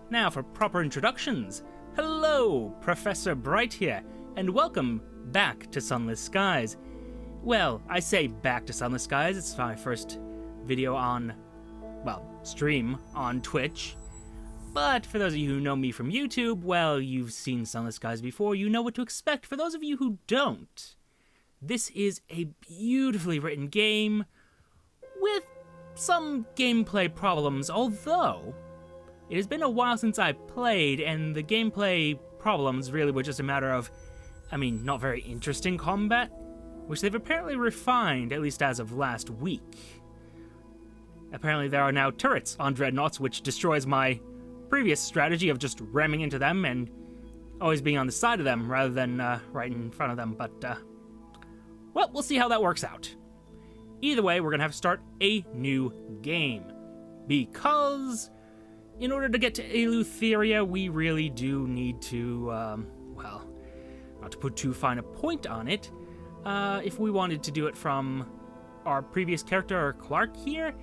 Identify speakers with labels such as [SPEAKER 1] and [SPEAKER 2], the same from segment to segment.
[SPEAKER 1] Now for proper introductions. Hello, Professor Bright here, and welcome back to Sunless Skies. Well, I say back to Sunless Skies, it's my first video on, stream on Twitch. But for those of you who know me from YouTube, well, you've seen Sunless Skies before, you know what to expect. For those of you who don't, this is a beautifully written game with some gameplay problems, although it has been a while since I played, and the gameplay problems really were just a matter of, not very interesting combat, which they've apparently refined, at least as of last week. Apparently there are now turrets on dreadnoughts, which destroys my previous strategy of just ramming into them and always being on the side of them rather than right in front of them, but, well, we'll see how that works out. Either way, we're gonna have to start a new game, because in order to get to Eleutheria, we really do need to, not to put too fine a point on it, if we wanted to do it from our previous character, Clark here,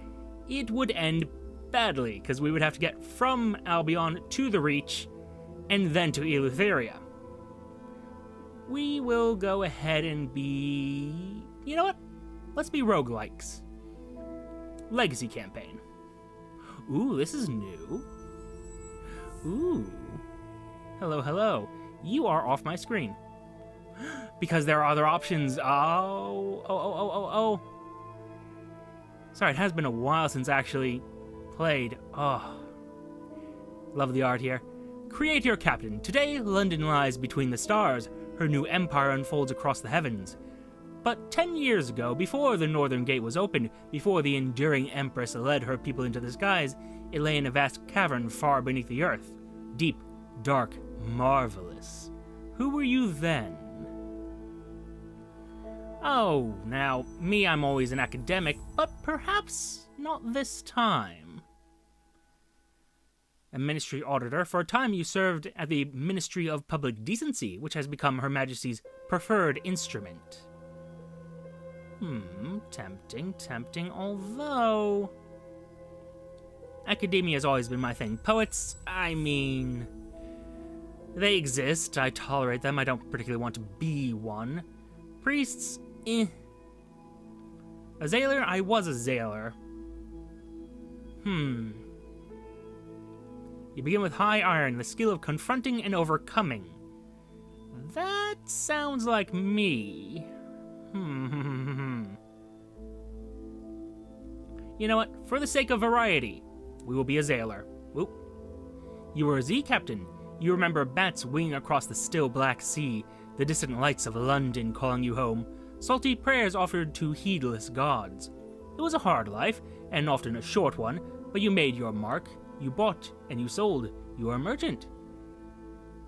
[SPEAKER 1] it would end badly, because we would have to get from Albion to the Reach, and then to Eleutheria. We will go ahead and be... You know what? Let's be roguelikes. Legacy campaign. Ooh, this is new. Ooh. Hello, hello. You are off my screen. Because there are other options. Oh. Sorry, it has been a while since I actually played. Oh. Love the art here. Create your captain. Today, London lies between the stars. Her new empire unfolds across the heavens. But 10 years ago, before the Northern Gate was opened, before the enduring Empress led her people into the skies, it lay in a vast cavern far beneath the earth. Deep, dark, marvelous. Who were you then? Oh, now, me, I'm always an academic, but perhaps not this time. A ministry auditor, for a time you served at the Ministry of Public Decency, which has become Her Majesty's preferred instrument. Tempting, although... Academia has always been my thing. Poets, they exist, I tolerate them, I don't particularly want to be one. Priests, A sailor, I was a sailor. You begin with high iron, the skill of confronting and overcoming. That sounds like me. You know what? For the sake of variety, we will be a sailor. Whoop. You were a Z captain. You remember bats winging across the still black sea, the distant lights of London calling you home, salty prayers offered to heedless gods. It was a hard life, and often a short one, but you made your mark. You bought and you sold. You were a merchant.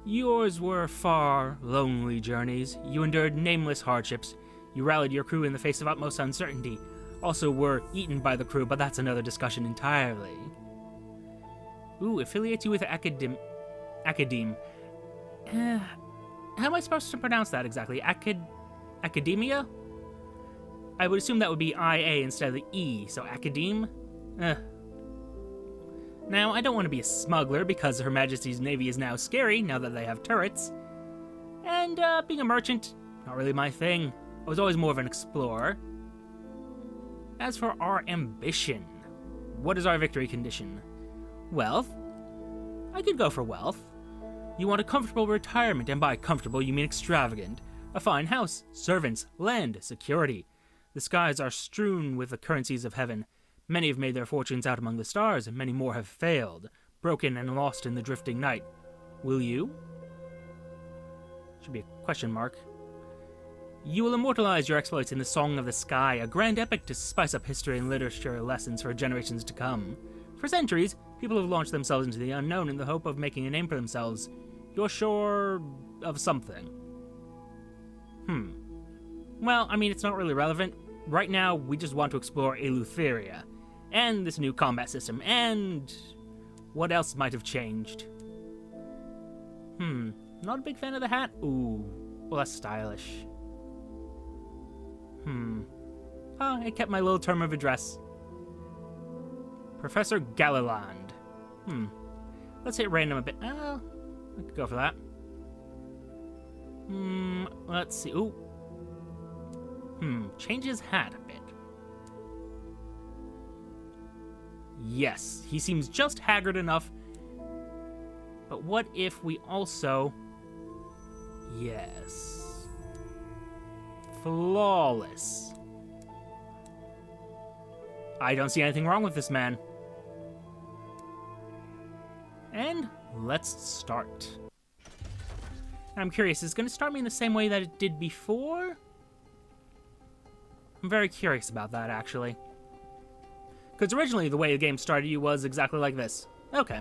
[SPEAKER 1] Yours were far, lonely journeys. You endured nameless hardships. You rallied your crew in the face of utmost uncertainty. Also were eaten by the crew, but that's another discussion entirely. Ooh, affiliates you with Academe. How am I supposed to pronounce that exactly? Academia? I would assume that would be IA instead of the E, so Academe? Now, I don't want to be a smuggler, because Her Majesty's Navy is now scary, now that they have turrets. And, being a merchant, not really my thing. I was always more of an explorer. As for our ambition, what is our victory condition? Wealth? I could go for wealth. You want a comfortable retirement, and by comfortable you mean extravagant. A fine house, servants, land, security. The skies are strewn with the currencies of heaven. Many have made their fortunes out among the stars, and many more have failed, broken and lost in the drifting night. Will you? Should be a question mark. You will immortalize your exploits in the Song of the Sky, a grand epic to spice up history and literature lessons for generations to come. For centuries, people have launched themselves into the unknown in the hope of making a name for themselves. You're sure of something. Well, it's not really relevant. Right now, we just want to explore Eleutheria, and this new combat system, and what else might have changed. Not a big fan of the hat? Ooh, well, that's stylish. Oh, I kept my little term of address. Professor Galiland. Let's hit random a bit. I could go for that. Let's see. Ooh. Change his hat a bit. Yes, he seems just haggard enough. But what if we also... Yes. Flawless. I don't see anything wrong with this man. And let's start. I'm curious, is it going to start me in the same way that it did before? I'm very curious about that, actually. Because originally the way the game started you was exactly like this. Okay.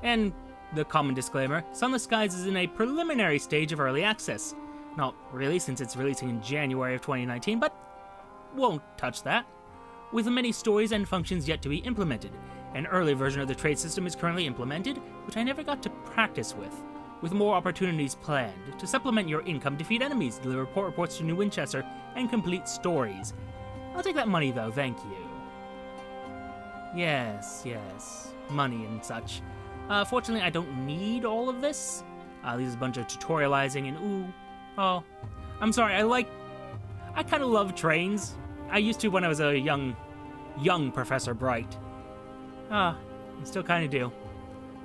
[SPEAKER 1] And the common disclaimer, Sunless Skies is in a preliminary stage of early access. Not really, since it's releasing in January of 2019, but won't touch that. With many stories and functions yet to be implemented. An early version of the trade system is currently implemented, which I never got to practice with more opportunities planned. To supplement your income, defeat enemies, deliver port reports to New Winchester, and complete stories. I'll take that money though, thank you. Yes, money and such. Fortunately, I don't need all of this. There's a bunch of tutorializing and I'm sorry, I kind of love trains. I used to when I was a young Professor Bright. I still kind of do.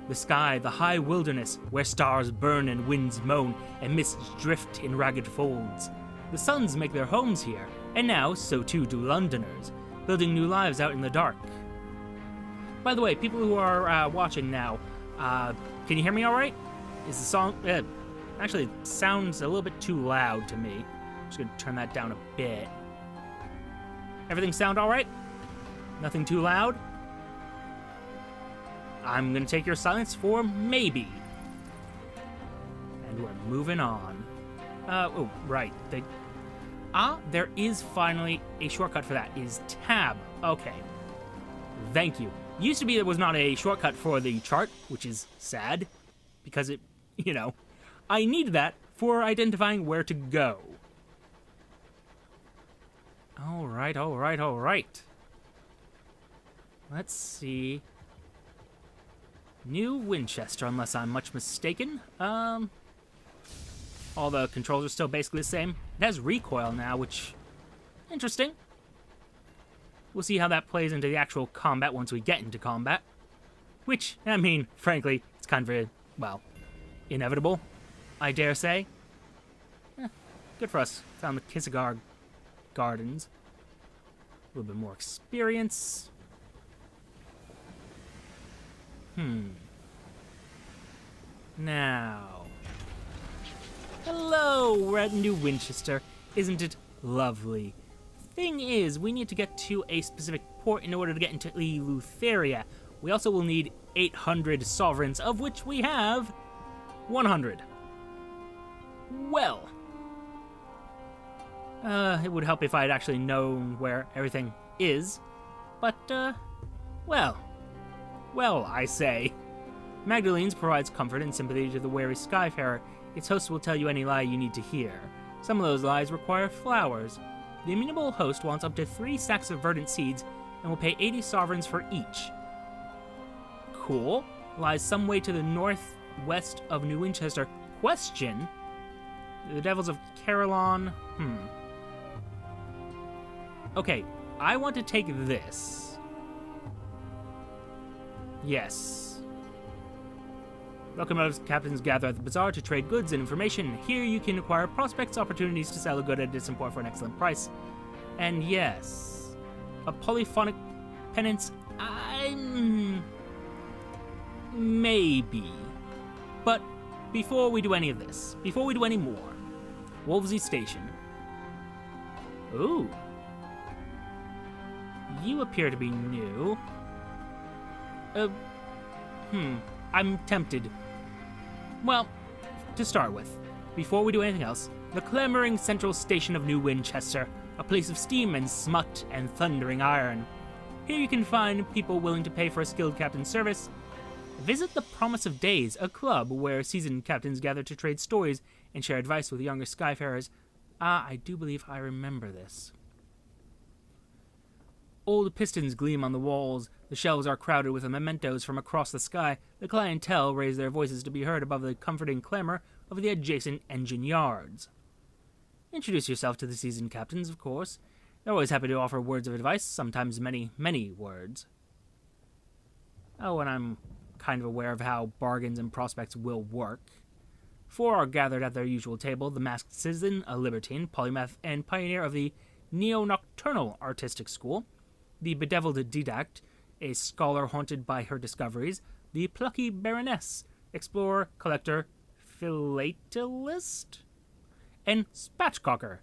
[SPEAKER 1] The sky, the high wilderness, where stars burn and winds moan, and mists drift in ragged folds. The suns make their homes here, and now so too do Londoners, building new lives out in the dark. By the way, people who are watching now, can you hear me all right? Is the song... actually, it sounds a little bit too loud to me. I'm just going to turn that down a bit. Everything sound all right? Nothing too loud? I'm going to take your silence for maybe. And we're moving on. Oh, right. There is finally a shortcut for that. Is tab. Okay. Thank you. Used to be there was not a shortcut for the chart, which is sad. Because it, I need that for identifying where to go. All right. Let's see. New Winchester, unless I'm much mistaken. All the controls are still basically the same. It has recoil now, which... interesting. We'll see how that plays into the actual combat once we get into combat. Which, I mean, frankly, it's kind of, inevitable, I dare say. Good for us. Found the Kissagar Gardens. A little bit more experience. Now. Hello, we're at New Winchester. Isn't it lovely? Thing is, we need to get to a specific port in order to get into Eleutheria. We also will need 800 sovereigns, of which we have 100. Well. It would help if I had actually known where everything is. But, well, I say. Magdalene's provides comfort and sympathy to the wary skyfarer. Its host will tell you any lie you need to hear. Some of those lies require flowers. The amenable host wants up to 3 sacks of verdant seeds and will pay 80 sovereigns for each. Cool. Lies some way to the northwest of New Winchester. Question? The Devils of Carillon. Okay, I want to take this. Yes. Locomotive captains gather at the bazaar to trade goods and information. Here you can acquire prospects, opportunities to sell a good at a distant port for an excellent price. And yes, a polyphonic penance, maybe. But before we do any of this, before we do any more, Wolvesey Station. Ooh. You appear to be new. I'm tempted. Well, to start with, before we do anything else, the clamoring central station of New Winchester, a place of steam and smut and thundering iron. Here you can find people willing to pay for a skilled captain's service. Visit the Promise of Days, a club where seasoned captains gather to trade stories and share advice with younger skyfarers. I do believe I remember this. Old pistons gleam on the walls. The shelves are crowded with mementos from across the sky. The clientele raise their voices to be heard above the comforting clamor of the adjacent engine yards. Introduce yourself to the seasoned captains, of course. They're always happy to offer words of advice, sometimes many, many words. Oh, and I'm kind of aware of how bargains and prospects will work. 4 are gathered at their usual table: the masked citizen, a libertine, polymath, and pioneer of the neo-nocturnal artistic school; the bedeviled didact, a scholar haunted by her discoveries; the plucky baroness, explorer, collector, philatelist; and Spatchcocker.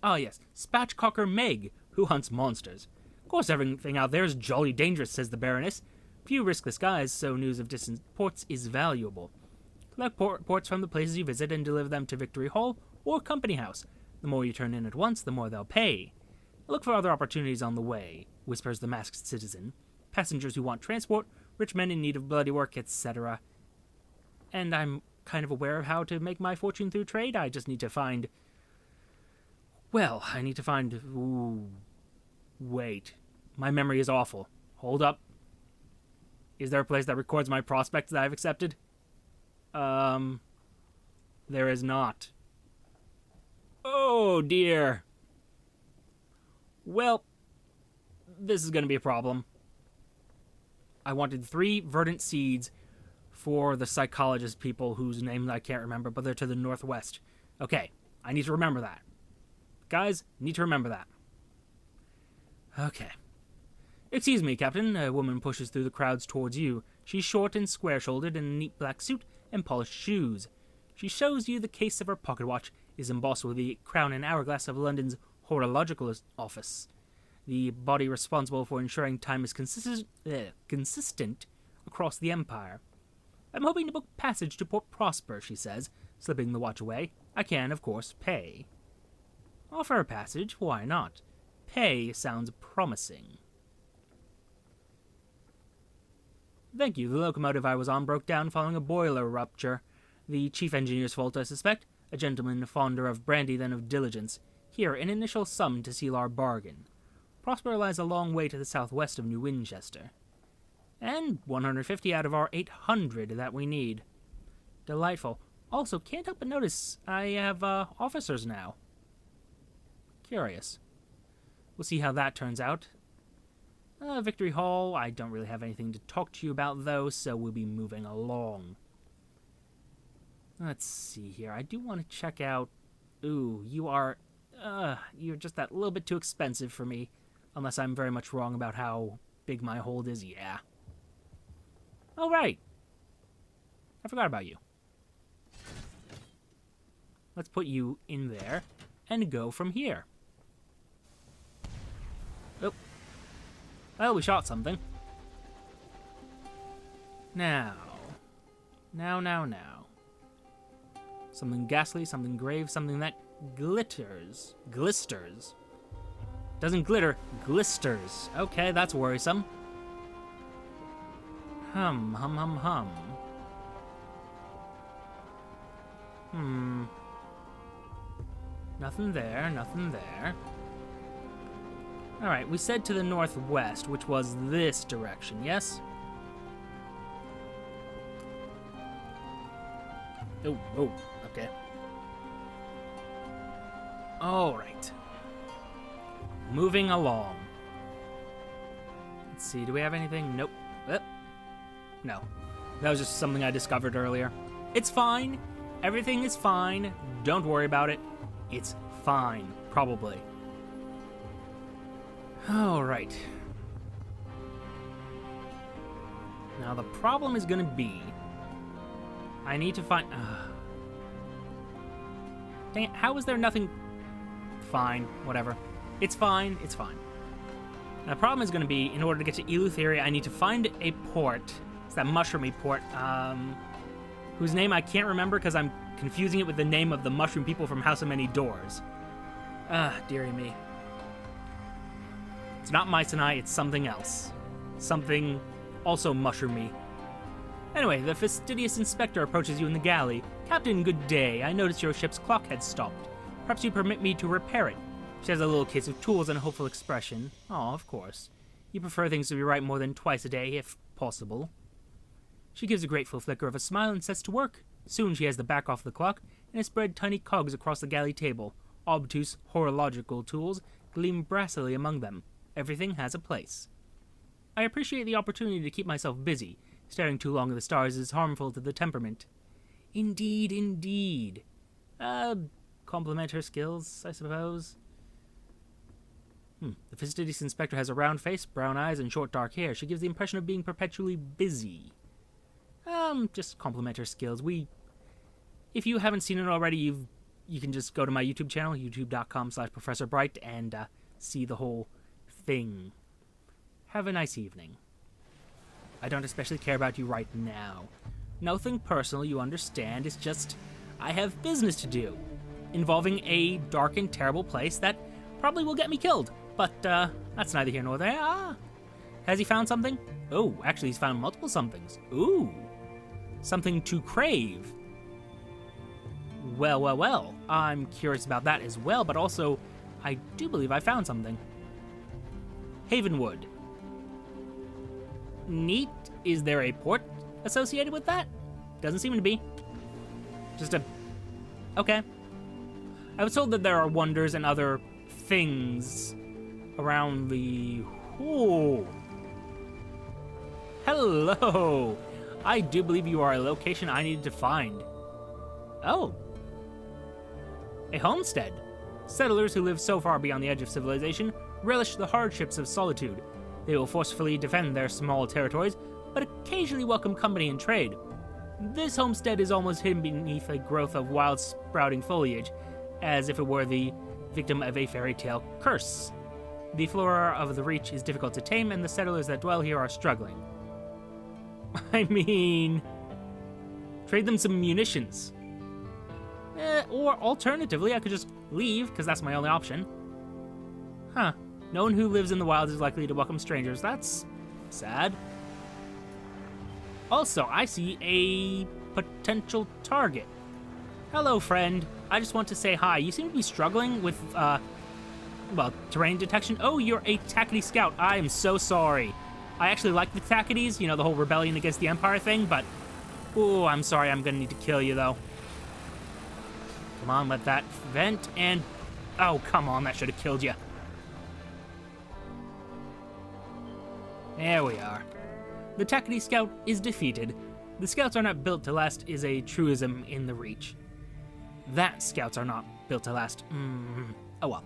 [SPEAKER 1] Ah, yes, Spatchcocker Meg, who hunts monsters. Of course, everything out there is jolly dangerous, says the Baroness. Few risk the skies, so news of distant ports is valuable. Collect ports from the places you visit and deliver them to Victory Hall or Company House. The more you turn in at once, the more they'll pay. Look for other opportunities on the way, whispers the masked citizen. Passengers who want transport, rich men in need of bloody work, etc. And I'm kind of aware of how to make my fortune through trade. I just need to find... Well, I need to find... Ooh... Wait. My memory is awful. Hold up. Is there a place that records my prospects that I've accepted? There is not. Oh, dear. Well, this is going to be a problem. I wanted 3 verdant seeds for the psychologist people whose names I can't remember, but they're to the northwest. Okay, I need to remember that. Guys, need to remember that. Okay. Excuse me, Captain. A woman pushes through the crowds towards you. She's short and square-shouldered in a neat black suit and polished shoes. She shows you the case of her pocket watch is embossed with the crown and hourglass of London's horological office, the body responsible for ensuring time is consistent across the empire. I'm hoping to book passage to Port Prosper, she says, slipping the watch away. I can, of course, pay. Offer a passage? Why not? Pay sounds promising. Thank you. The locomotive I was on broke down following a boiler rupture. The chief engineer's fault, I suspect. A gentleman fonder of brandy than of diligence. Here, an initial sum to seal our bargain. Prosper lies a long way to the southwest of New Winchester. And 150 out of our 800 that we need. Delightful. Also, can't help but notice I have officers now. Curious. We'll see how that turns out. Victory Hall, I don't really have anything to talk to you about, though, so we'll be moving along. Let's see here. I do want to check out... Ooh, you're just that little bit too expensive for me. Unless I'm very much wrong about how big my hold is, yeah. Oh, right. I forgot about you. Let's put you in there and go from here. Oh. Well, we shot something. Now. Something ghastly, something grave, something that glitters. Glisters. Doesn't glitter, glisters. Okay, that's worrisome. Hum. Nothing there. Alright, we said to the northwest, which was this direction, yes? Oh, okay. Alright. Moving along. Let's see, do we have anything? Nope. No. That was just something I discovered earlier. It's fine. Everything is fine. Don't worry about it. It's fine. Probably. Alright. Now the problem is gonna be... I need to find... Dang it, how is there nothing... Fine, whatever. It's fine. Now, the problem is going to be, in order to get to Eleutheria, I need to find a port. It's that mushroomy port, whose name I can't remember because I'm confusing it with the name of the mushroom people from House of Many Doors. Dearie me. It's not Mycenae, it's something else. Something also mushroomy. Anyway, the fastidious inspector approaches you in the galley. Captain, good day. I noticed your ship's clock had stopped. Perhaps you permit me to repair it. She has a little case of tools and a hopeful expression. Oh, of course. You prefer things to be right more than twice a day, if possible. She gives a grateful flicker of a smile and sets to work. Soon she has the back off the clock and has spread tiny cogs across the galley table. Obtuse horological tools gleam brassily among them. Everything has a place. I appreciate the opportunity to keep myself busy. Staring too long at the stars is harmful to the temperament. Indeed, indeed. Compliment her skills, I suppose. The fastidious inspector has a round face, brown eyes, and short dark hair. She gives the impression of being perpetually busy. Just compliment her skills. If you haven't seen it already, you can just go to my YouTube channel, youtube.com/ProfessorBright, and see the whole thing. Have a nice evening. I don't especially care about you right now. Nothing personal, you understand. It's just, I have business to do, involving a dark and terrible place that probably will get me killed. But, that's neither here nor there. Has he found something? Oh, actually he's found multiple somethings. Ooh. Something to crave. Well, well, well. I'm curious about that as well, but also, I do believe I found something. Havenwood. Neat. Is there a port associated with that? Doesn't seem to be. Just a... Okay. I was told that there are wonders and other things around the... Ooh. Hello! I do believe you are a location I needed to find. Oh. A homestead. Settlers who live so far beyond the edge of civilization relish the hardships of solitude. They will forcefully defend their small territories, but occasionally welcome company and trade. This homestead is almost hidden beneath a growth of wild sprouting foliage, as if it were the victim of a fairy tale curse. The flora of the Reach is difficult to tame, and the settlers that dwell here are struggling. I mean... trade them some munitions. Or alternatively, I could just leave, because that's my only option. Huh. No one who lives in the wild is likely to welcome strangers. That's sad. Also, I see a potential target. Hello, friend. I just want to say hi. You seem to be struggling with, well, terrain detection. Oh, you're a Tackety Scout. I am so sorry. I actually like the Tacketies, you know, the whole rebellion against the Empire thing, but... ooh, I'm sorry. I'm gonna need to kill you, though. Come on, let that vent, and... oh, come on. That should have killed you. There we are. The Tackety Scout is defeated. The Scouts are not built to last is a truism in the Reach. That Scouts are not built to last. Oh well.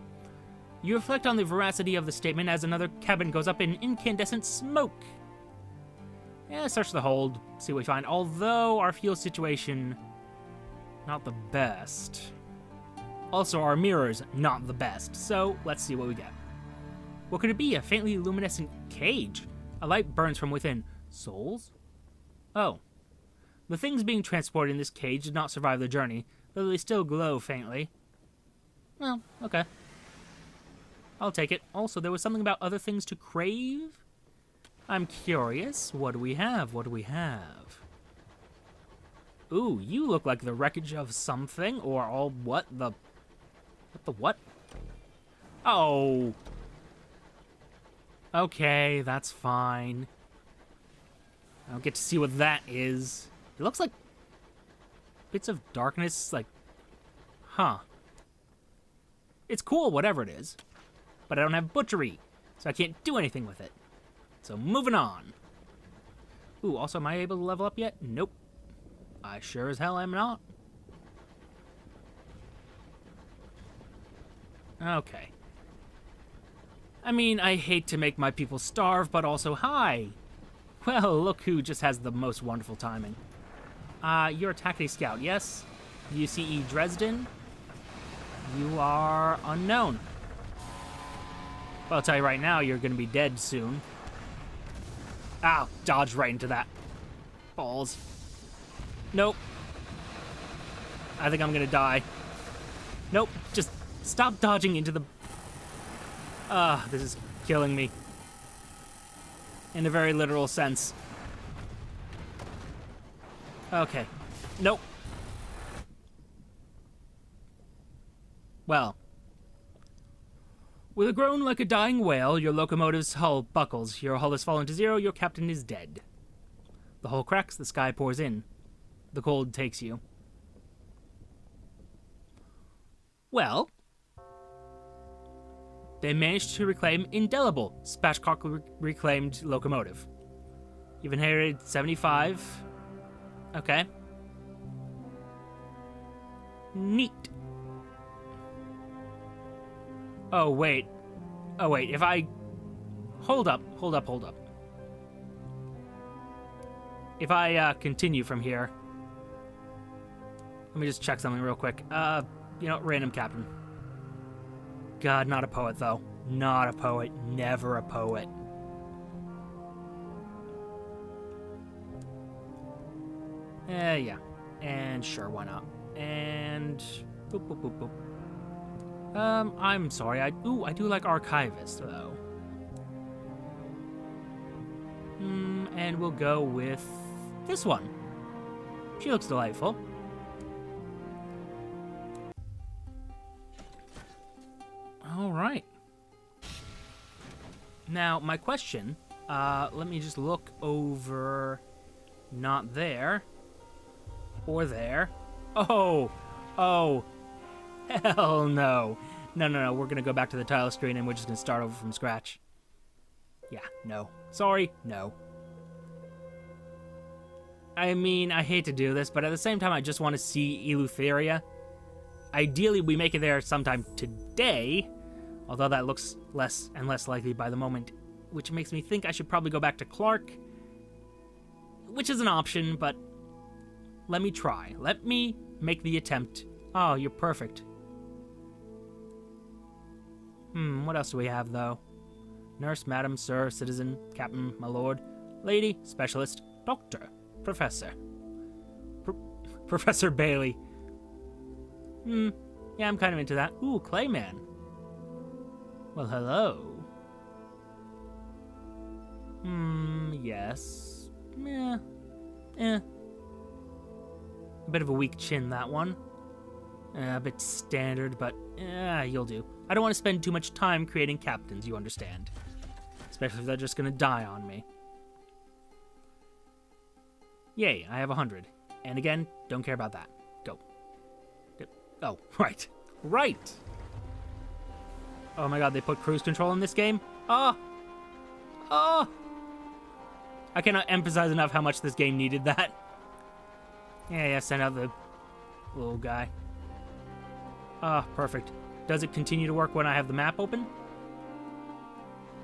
[SPEAKER 1] You reflect on the veracity of the statement as another cabin goes up in incandescent smoke. Yeah, search the hold, see what we find. Although our fuel situation, not the best. Also, our mirrors, not the best. So, let's see what we get. What could it be? A faintly luminescent cage. A light burns from within. Souls? Oh. The things being transported in this cage did not survive the journey, though they still glow faintly. Well, okay. I'll take it. Also, there was something about other things to crave? I'm curious. What do we have? What do we have? Ooh, you look like the wreckage of something, or all what? What the what? Oh. Okay, that's fine. I don't get to see what that is. It looks like bits of darkness, like, huh. It's cool, whatever it is, but I don't have butchery, so I can't do anything with it. So moving on. Ooh, also, am I able to level up yet? Nope. I sure as hell am not. Okay. I mean, I hate to make my people starve, but also, hi! Well, look who just has the most wonderful timing. You're a Tackety Scout, yes? UCE Dresden? You are unknown. Well, I'll tell you right now, you're gonna be dead soon. Ow, dodge right into that. Balls. Nope. I think I'm gonna die. Nope, just stop dodging into the... this is killing me. In a very literal sense. Okay. Nope. Well. With a groan like a dying whale, your locomotive's hull buckles. Your hull has fallen to zero, your captain is dead. The hull cracks, the sky pours in. The cold takes you. Well, they managed to reclaim indelible spatchcock reclaimed locomotive. You've inherited 75. Okay. Neat. Oh, wait. If I... Hold up. If I continue from here... Let me just check something real quick. Random captain. God, not a poet, though. Not a poet. Never a poet. Yeah. And sure, why not? And... Boop, boop, boop, boop. I'm sorry. I do like archivist, though. And we'll go with this one. She looks delightful. All right. Now, my question, let me just look over, not there, or there. Oh, hell no. No, we're gonna go back to the tile screen and we're just gonna start over from scratch. Yeah, no. Sorry, no. I mean, I hate to do this, but at the same time, I just want to see Eleutheria. Ideally, we make it there sometime today, although that looks less and less likely by the moment, which makes me think I should probably go back to Clark, which is an option, but let me try. Let me make the attempt. Oh, you're perfect. What else do we have, though? Nurse, madam, sir, citizen, captain, my lord, lady, specialist, doctor, professor. Professor Bailey. Yeah, I'm kind of into that. Ooh, Clayman. Well, hello. Yes. A bit of a weak chin, that one. A bit standard, but you'll do. I don't want to spend too much time creating captains, you understand. Especially if they're just going to die on me. Yay, I have 100. And again, don't care about that. Go. Oh, right. Right! Oh my god, they put cruise control in this game? Oh! I cannot emphasize enough how much this game needed that. Yeah, send out the little guy. Perfect. Does it continue to work when I have the map open?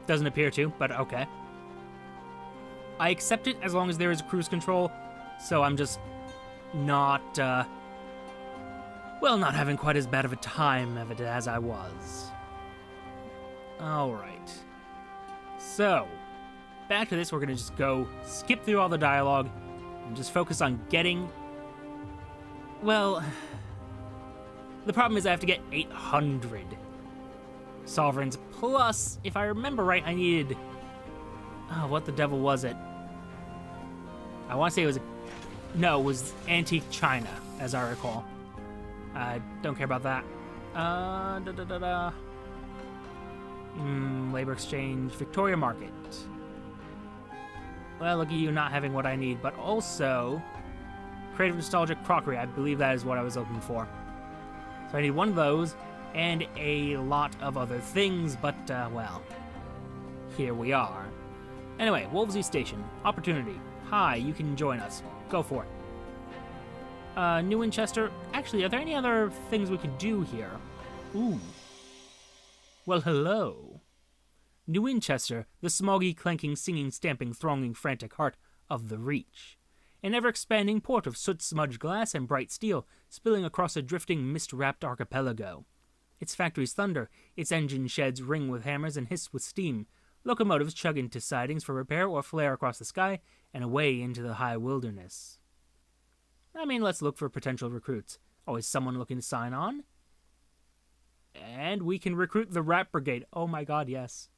[SPEAKER 1] Doesn't appear to, but okay. I accept it as long as there is cruise control, so I'm just not, not having quite as bad of a time of it as I was. Alright. So, back to this, we're gonna just go skip through all the dialogue and just focus on getting... Well, the problem is I have to get 800 sovereigns, plus, if I remember right, I needed... Oh, what the devil was it? I want to say it was... No, it was Antique China, as I recall. I don't care about that. Labor exchange, Victoria Market. Well, look at you not having what I need, but also... Creative Nostalgic Crockery, I believe that is what I was looking for. So I need one of those, and a lot of other things, but, well... Here we are. Anyway, Wolvesy Station. Opportunity. Hi, you can join us. Go for it. New Winchester. Actually, are there any other things we could do here? Ooh. Well, hello. New Winchester, the smoggy, clanking, singing, stamping, thronging, frantic heart of the Reach. An ever-expanding port of soot-smudged glass and bright steel, spilling across a drifting, mist-wrapped archipelago. Its factories thunder, its engine sheds ring with hammers and hiss with steam. Locomotives chug into sidings for repair or flare across the sky and away into the high wilderness. I mean, let's look for potential recruits. Always someone looking to sign on. And we can recruit the Rat Brigade. Oh my god, yes.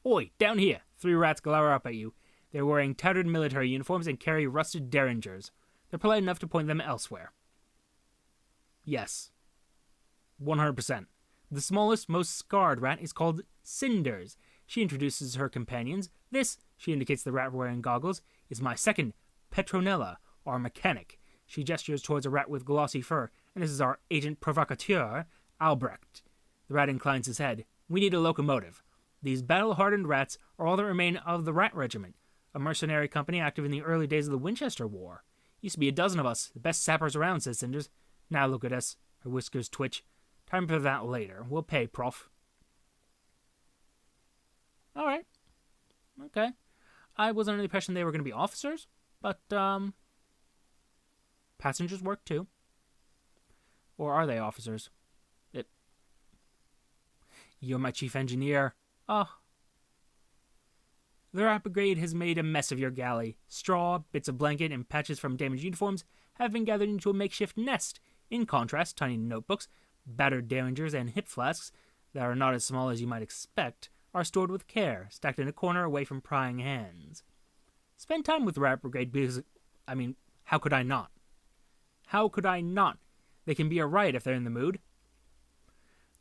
[SPEAKER 1] Oi, down here. 3 rats glower up at you. They're wearing tattered military uniforms and carry rusted derringers. They're polite enough to point them elsewhere. Yes. 100%. The smallest, most scarred rat is called Cinders. She introduces her companions. This, she indicates the rat wearing goggles, is my second, Petronella, our mechanic. She gestures towards a rat with glossy fur, and this is our agent provocateur, Albrecht. The rat inclines his head. We need a locomotive. These battle-hardened rats are all that remain of the Rat Regiment, a mercenary company active in the early days of the Winchester War. Used to be a dozen of us, the best sappers around, says Cinders. Now look at us. Her whiskers twitch. Time for that later. We'll pay, Prof. All right. Okay. I was under the impression they were going to be officers, but, passengers work too. Or are they officers? You're my chief engineer. Oh. The Rat Brigade has made a mess of your galley. Straw, bits of blanket, and patches from damaged uniforms have been gathered into a makeshift nest. In contrast, tiny notebooks, battered derringers, and hip flasks that are not as small as you might expect are stored with care, stacked in a corner away from prying hands. Spend time with the Rat Brigade because, how could I not? How could I not? They can be a riot if they're in the mood.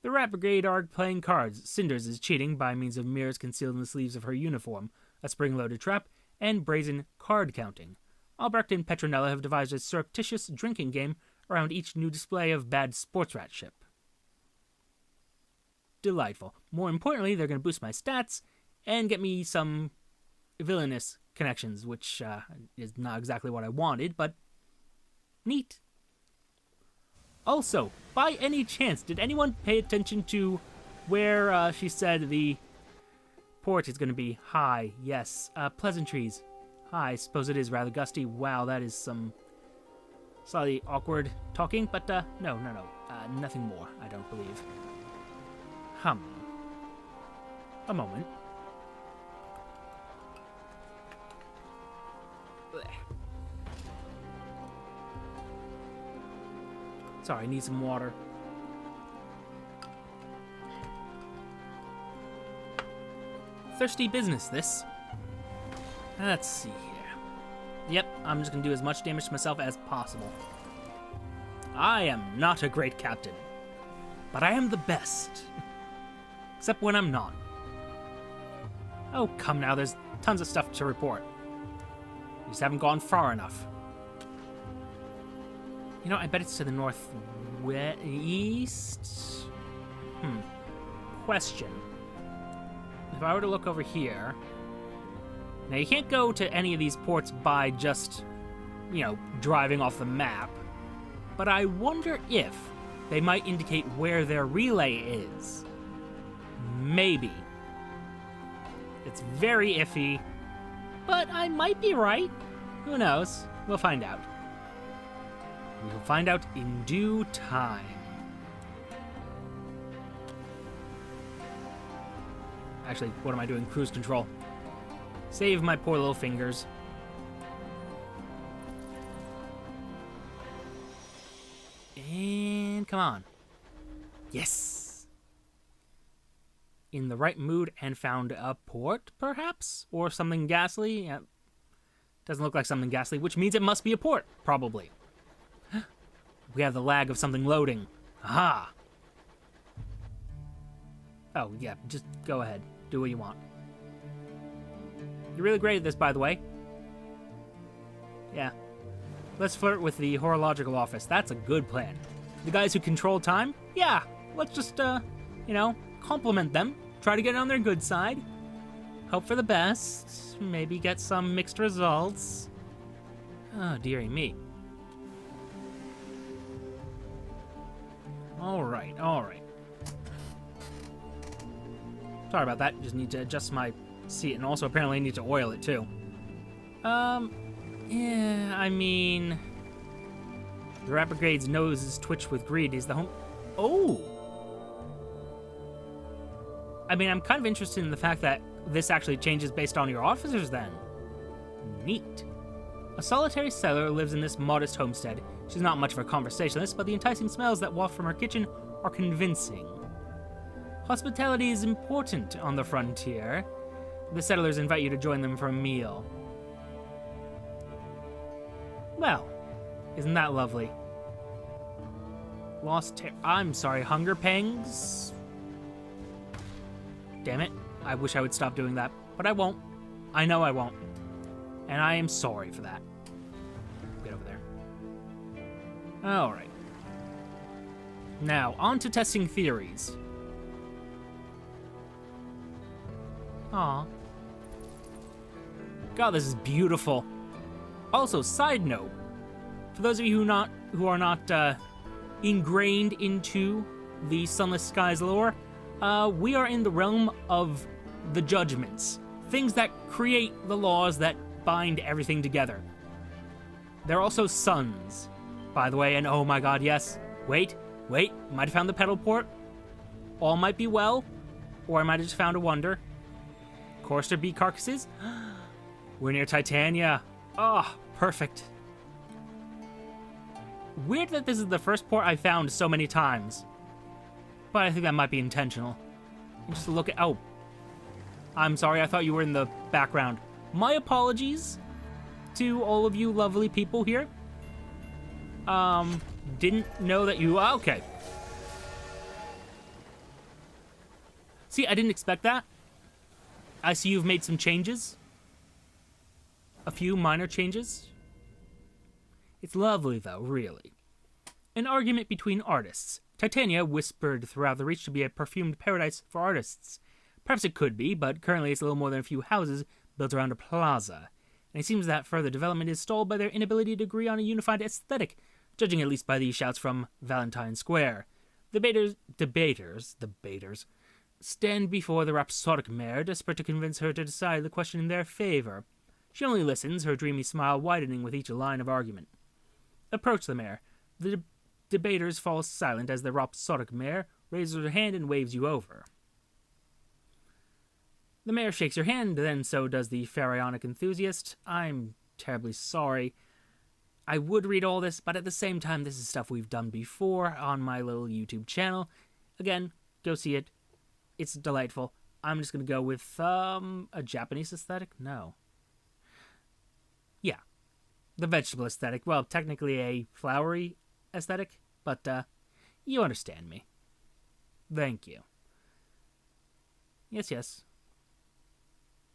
[SPEAKER 1] The Rat Brigade are playing cards. Cinders is cheating by means of mirrors concealed in the sleeves of her uniform, a spring-loaded trap, and brazen card counting. Albrecht and Petronella have devised a surreptitious drinking game around each new display of bad sports rat ship. Delightful. More importantly, they're going to boost my stats and get me some villainous connections, which is not exactly what I wanted, but neat. Also, by any chance, did anyone pay attention to where she said the port is going to be? High, yes. Pleasantries. High, I suppose it is rather gusty. Wow, that is some slightly awkward talking, but no. Nothing more, I don't believe. A moment. Blech. Sorry, I need some water. Thirsty business, this. Let's see here. Yep, I'm just gonna do as much damage to myself as possible. I am not a great captain, but I am the best. Except when I'm not. Oh, come now, there's tons of stuff to report. You just haven't gone far enough. You know, I bet it's to the northeast. Question. If I were to look over here... Now, you can't go to any of these ports by just, driving off the map. But I wonder if they might indicate where their relay is. Maybe. It's very iffy. But I might be right. Who knows? We'll find out. We will find out in due time. Actually, what am I doing? Cruise control. Save my poor little fingers. And come on. Yes! In the right mood and found a port, perhaps? Or something ghastly? Yeah. Doesn't look like something ghastly, which means it must be a port, probably. We have the lag of something loading. Aha! Oh, yeah, just go ahead. Do what you want. You're really great at this, by the way. Yeah. Let's flirt with the horological office. That's a good plan. The guys who control time? Yeah, let's just, compliment them. Try to get on their good side. Hope for the best. Maybe get some mixed results. Oh, dearie me. All right. Sorry about that. Just need to adjust my seat, and also apparently need to oil it too. Yeah, the Rat Brigade's nose is twitched with greed. Is the home... Oh! I'm kind of interested in the fact that this actually changes based on your officers then. Neat. A solitary settler lives in this modest homestead. She's not much of a conversationalist, but the enticing smells that waft from her kitchen are convincing. Hospitality is important on the frontier. The settlers invite you to join them for a meal. Well, isn't that lovely? Hunger pangs? Damn it. I wish I would stop doing that, but I won't. I know I won't. And I am sorry for that. Get over there. Alright. Now, on to testing theories. Aw. God, this is beautiful. Also, side note, for those of you who are not ingrained into the Sunless Skies lore, we are in the realm of the judgments. Things that create the laws that bind everything together. They're also suns, by the way, and oh my god, yes. Wait, might have found the pedal port. All might be well, or I might have just found a wonder. Courser bee carcasses. We're near Titania. Oh, perfect. Weird that this is the first port I found so many times. But I think that might be intentional. And just look at... Oh. I'm sorry, I thought you were in the background. My apologies to all of you lovely people here. Didn't know that you... Okay. See, I didn't expect that. I see you've made some changes. A few minor changes. It's lovely, though, really. An argument between artists. Titania whispered throughout the reach to be a perfumed paradise for artists. Perhaps it could be, but currently it's little more than a few houses built around a plaza. And it seems that further development is stalled by their inability to agree on a unified aesthetic, judging at least by these shouts from Valentine Square. The debaters, stand before the rhapsodic mare, desperate to convince her to decide the question in their favor. She only listens, her dreamy smile widening with each line of argument. Approach the mare. The debaters fall silent as the rhapsodic mare raises her hand and waves you over. The mare shakes your hand, then so does the pharaonic enthusiast. I'm terribly sorry. I would read all this, but at the same time, this is stuff we've done before on my little YouTube channel. Again, go see it. It's delightful. I'm just going to go with a Japanese aesthetic? No. Yeah. The vegetable aesthetic. Well, technically a flowery aesthetic, but you understand me. Thank you. Yes.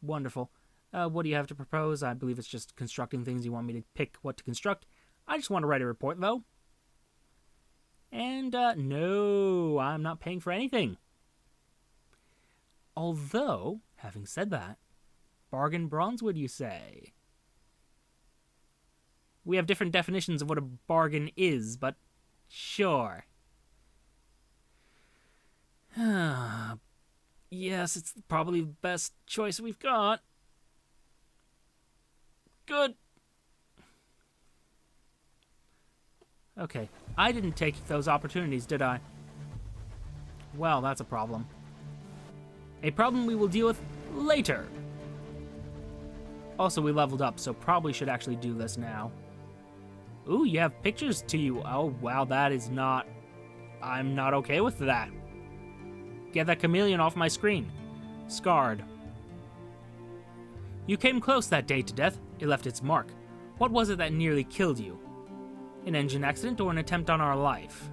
[SPEAKER 1] Wonderful. What do you have to propose? I believe it's just constructing things. You want me to pick what to construct. I just want to write a report, though. And, no, I'm not paying for anything. Although, having said that, bargain bronze, would you say? We have different definitions of what a bargain is, but sure. Yes, it's probably the best choice we've got. Good. Okay, I didn't take those opportunities, did I? Well, that's a problem. A problem we will deal with later. Also, we leveled up, so probably should actually do this now. Ooh, you have pictures to you. Oh, wow, that is not... I'm not okay with that. Get that chameleon off my screen. Scarred. You came close that day to death. It left its mark. What was it that nearly killed you? An engine accident or an attempt on our life?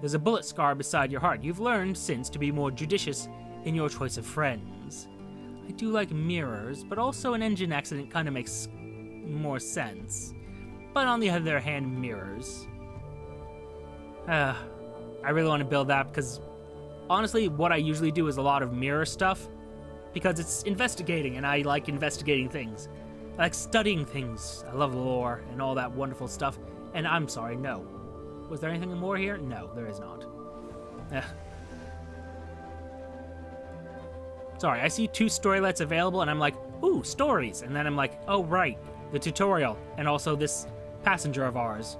[SPEAKER 1] There's a bullet scar beside your heart. You've learned since to be more judicious in your choice of friends. I do like mirrors, but also an engine accident kind of makes more sense. But on the other hand, mirrors. I really want to build that because honestly, what I usually do is a lot of mirror stuff because it's investigating and I like investigating things. I like studying things. I love lore and all that wonderful stuff. And I'm sorry, no. Was there anything more here? No, there is not. Sorry, I see 2 storylets available and I'm like, ooh, stories. And then I'm like, oh, right, the tutorial and also this passenger of ours.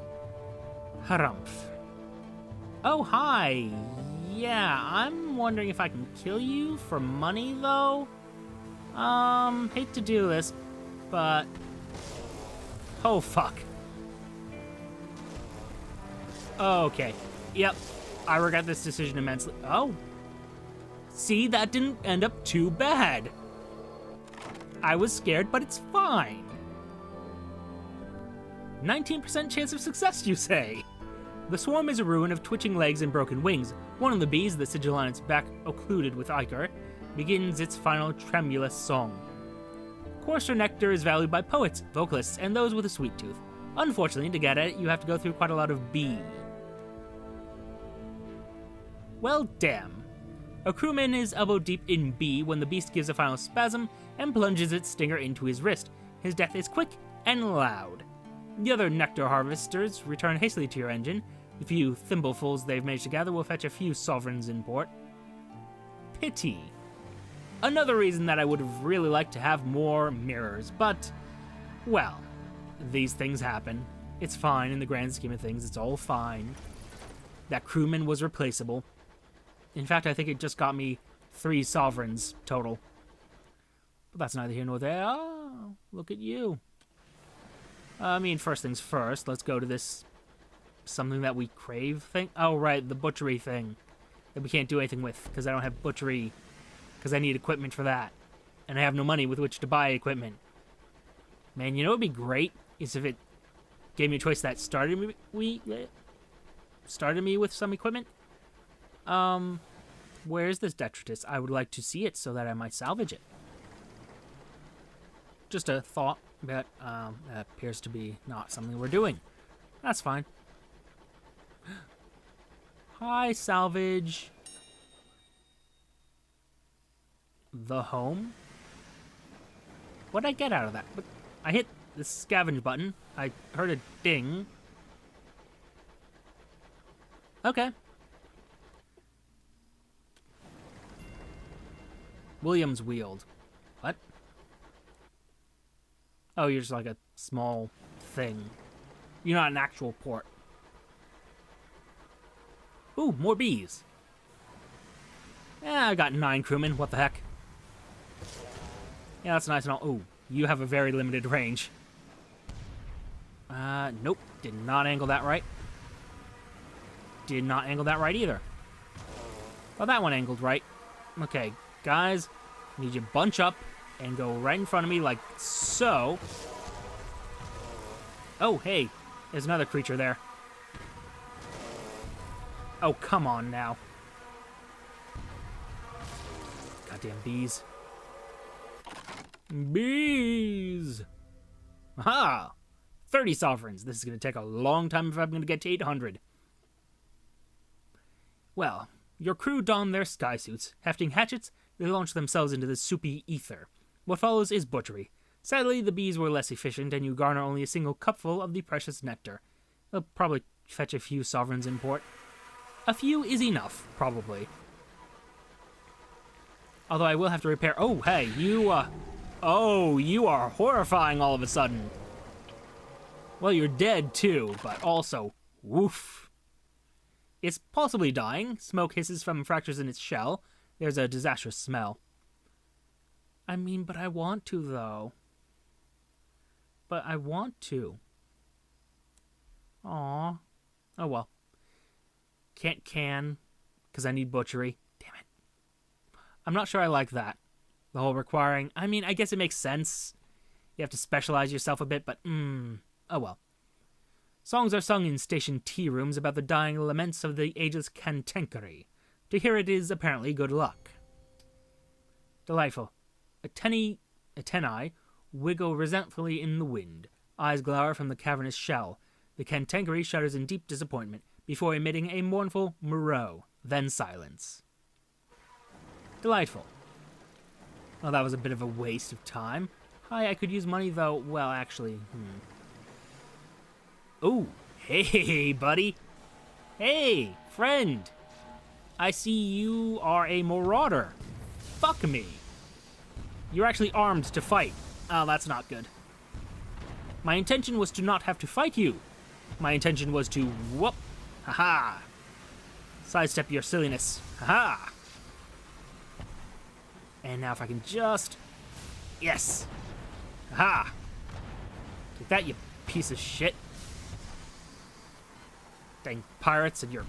[SPEAKER 1] Harumph. Oh, hi. Yeah, I'm wondering if I can kill you for money, though. Hate to do this, but... Oh, fuck. Okay. Yep. I regret this decision immensely. Oh. See, that didn't end up too bad. I was scared, but it's fine. 19% chance of success, you say? The swarm is a ruin of twitching legs and broken wings. One of the bees, the sigil on its back occluded with ichor. begins its final tremulous song. Coarser nectar is valued by poets, vocalists, and those with a sweet tooth. Unfortunately, to get at it, you have to go through quite a lot of bee. Well, damn. A crewman is elbow deep in bee when the beast gives a final spasm and plunges its stinger into his wrist. His death is quick and loud. The other nectar harvesters return hastily to your engine. The few thimblefuls they've managed to gather will fetch a few sovereigns in port. Pity. Another reason that I would have really liked to have more mirrors, but, well, these things happen. It's fine in the grand scheme of things, it's all fine. That crewman was replaceable. In fact, I think it just got me 3 sovereigns total. But that's neither here nor there. Oh, look at you. I mean, first things first, let's go to this something that we crave thing. Oh, right, the butchery thing that we can't do anything with because I don't have butchery, because I need equipment for that. And I have no money with which to buy equipment. Man, you know what would be great is if it gave me a choice that started me with some equipment. Where is this detritus? I would like to see it so that I might salvage it. Just a thought, but that appears to be not something we're doing. That's fine. Hi, salvage. The home? What did I get out of that? I hit the scavenge button. I heard a ding. Okay. Williams Weald. What? Oh, you're just like a small thing. You're not an actual port. Ooh, more bees. Yeah, I got 9 crewmen. What the heck? Yeah, that's nice and all. Ooh, you have a very limited range. Nope. Did not angle that right. Did not angle that right either. Well, that one angled right. Okay, guys, I need you to bunch up and go right in front of me like so. Oh, hey, there's another creature there. Oh, come on now. Goddamn bees. Bees! Aha! 30 sovereigns. This is going to take a long time if I'm going to get to 800. Well, your crew don their sky suits. Hefting hatchets, they launch themselves into the soupy ether. What follows is butchery. Sadly, the bees were less efficient, and you garner only a single cupful of the precious nectar. They'll probably fetch a few sovereigns in port. A few is enough, probably. Although I will have to repair... Oh, hey, you, Oh, you are horrifying all of a sudden. Well, you're dead, too, but also... Woof. It's possibly dying. Smoke hisses from fractures in its shell. There's a disastrous smell. I mean, but I want to, though. But I want to. Aw. Oh, well. Can't can, because I need butchery. Damn it. I'm not sure I like that. The whole requiring... I mean, I guess it makes sense. You have to specialize yourself a bit, but oh well. Songs are sung in station tea rooms about the dying laments of the ageless cantankery. To hear it is apparently good luck. Delightful. Antennae wiggle resentfully in the wind. Eyes glower from the cavernous shell. The cantankery shudders in deep disappointment before emitting a mournful moreau, then silence. Delightful. Well, that was a bit of a waste of time. Hi, I could use money, though. Well, actually, Ooh, hey, buddy. Hey, friend. I see you are a marauder. Fuck me. You're actually armed to fight. Oh, that's not good. My intention was to not have to fight you. My intention was to whoop. Haha. Sidestep your silliness. Haha. And now if I can just... Yes. Haha. Take that, you piece of shit. Dang pirates and your...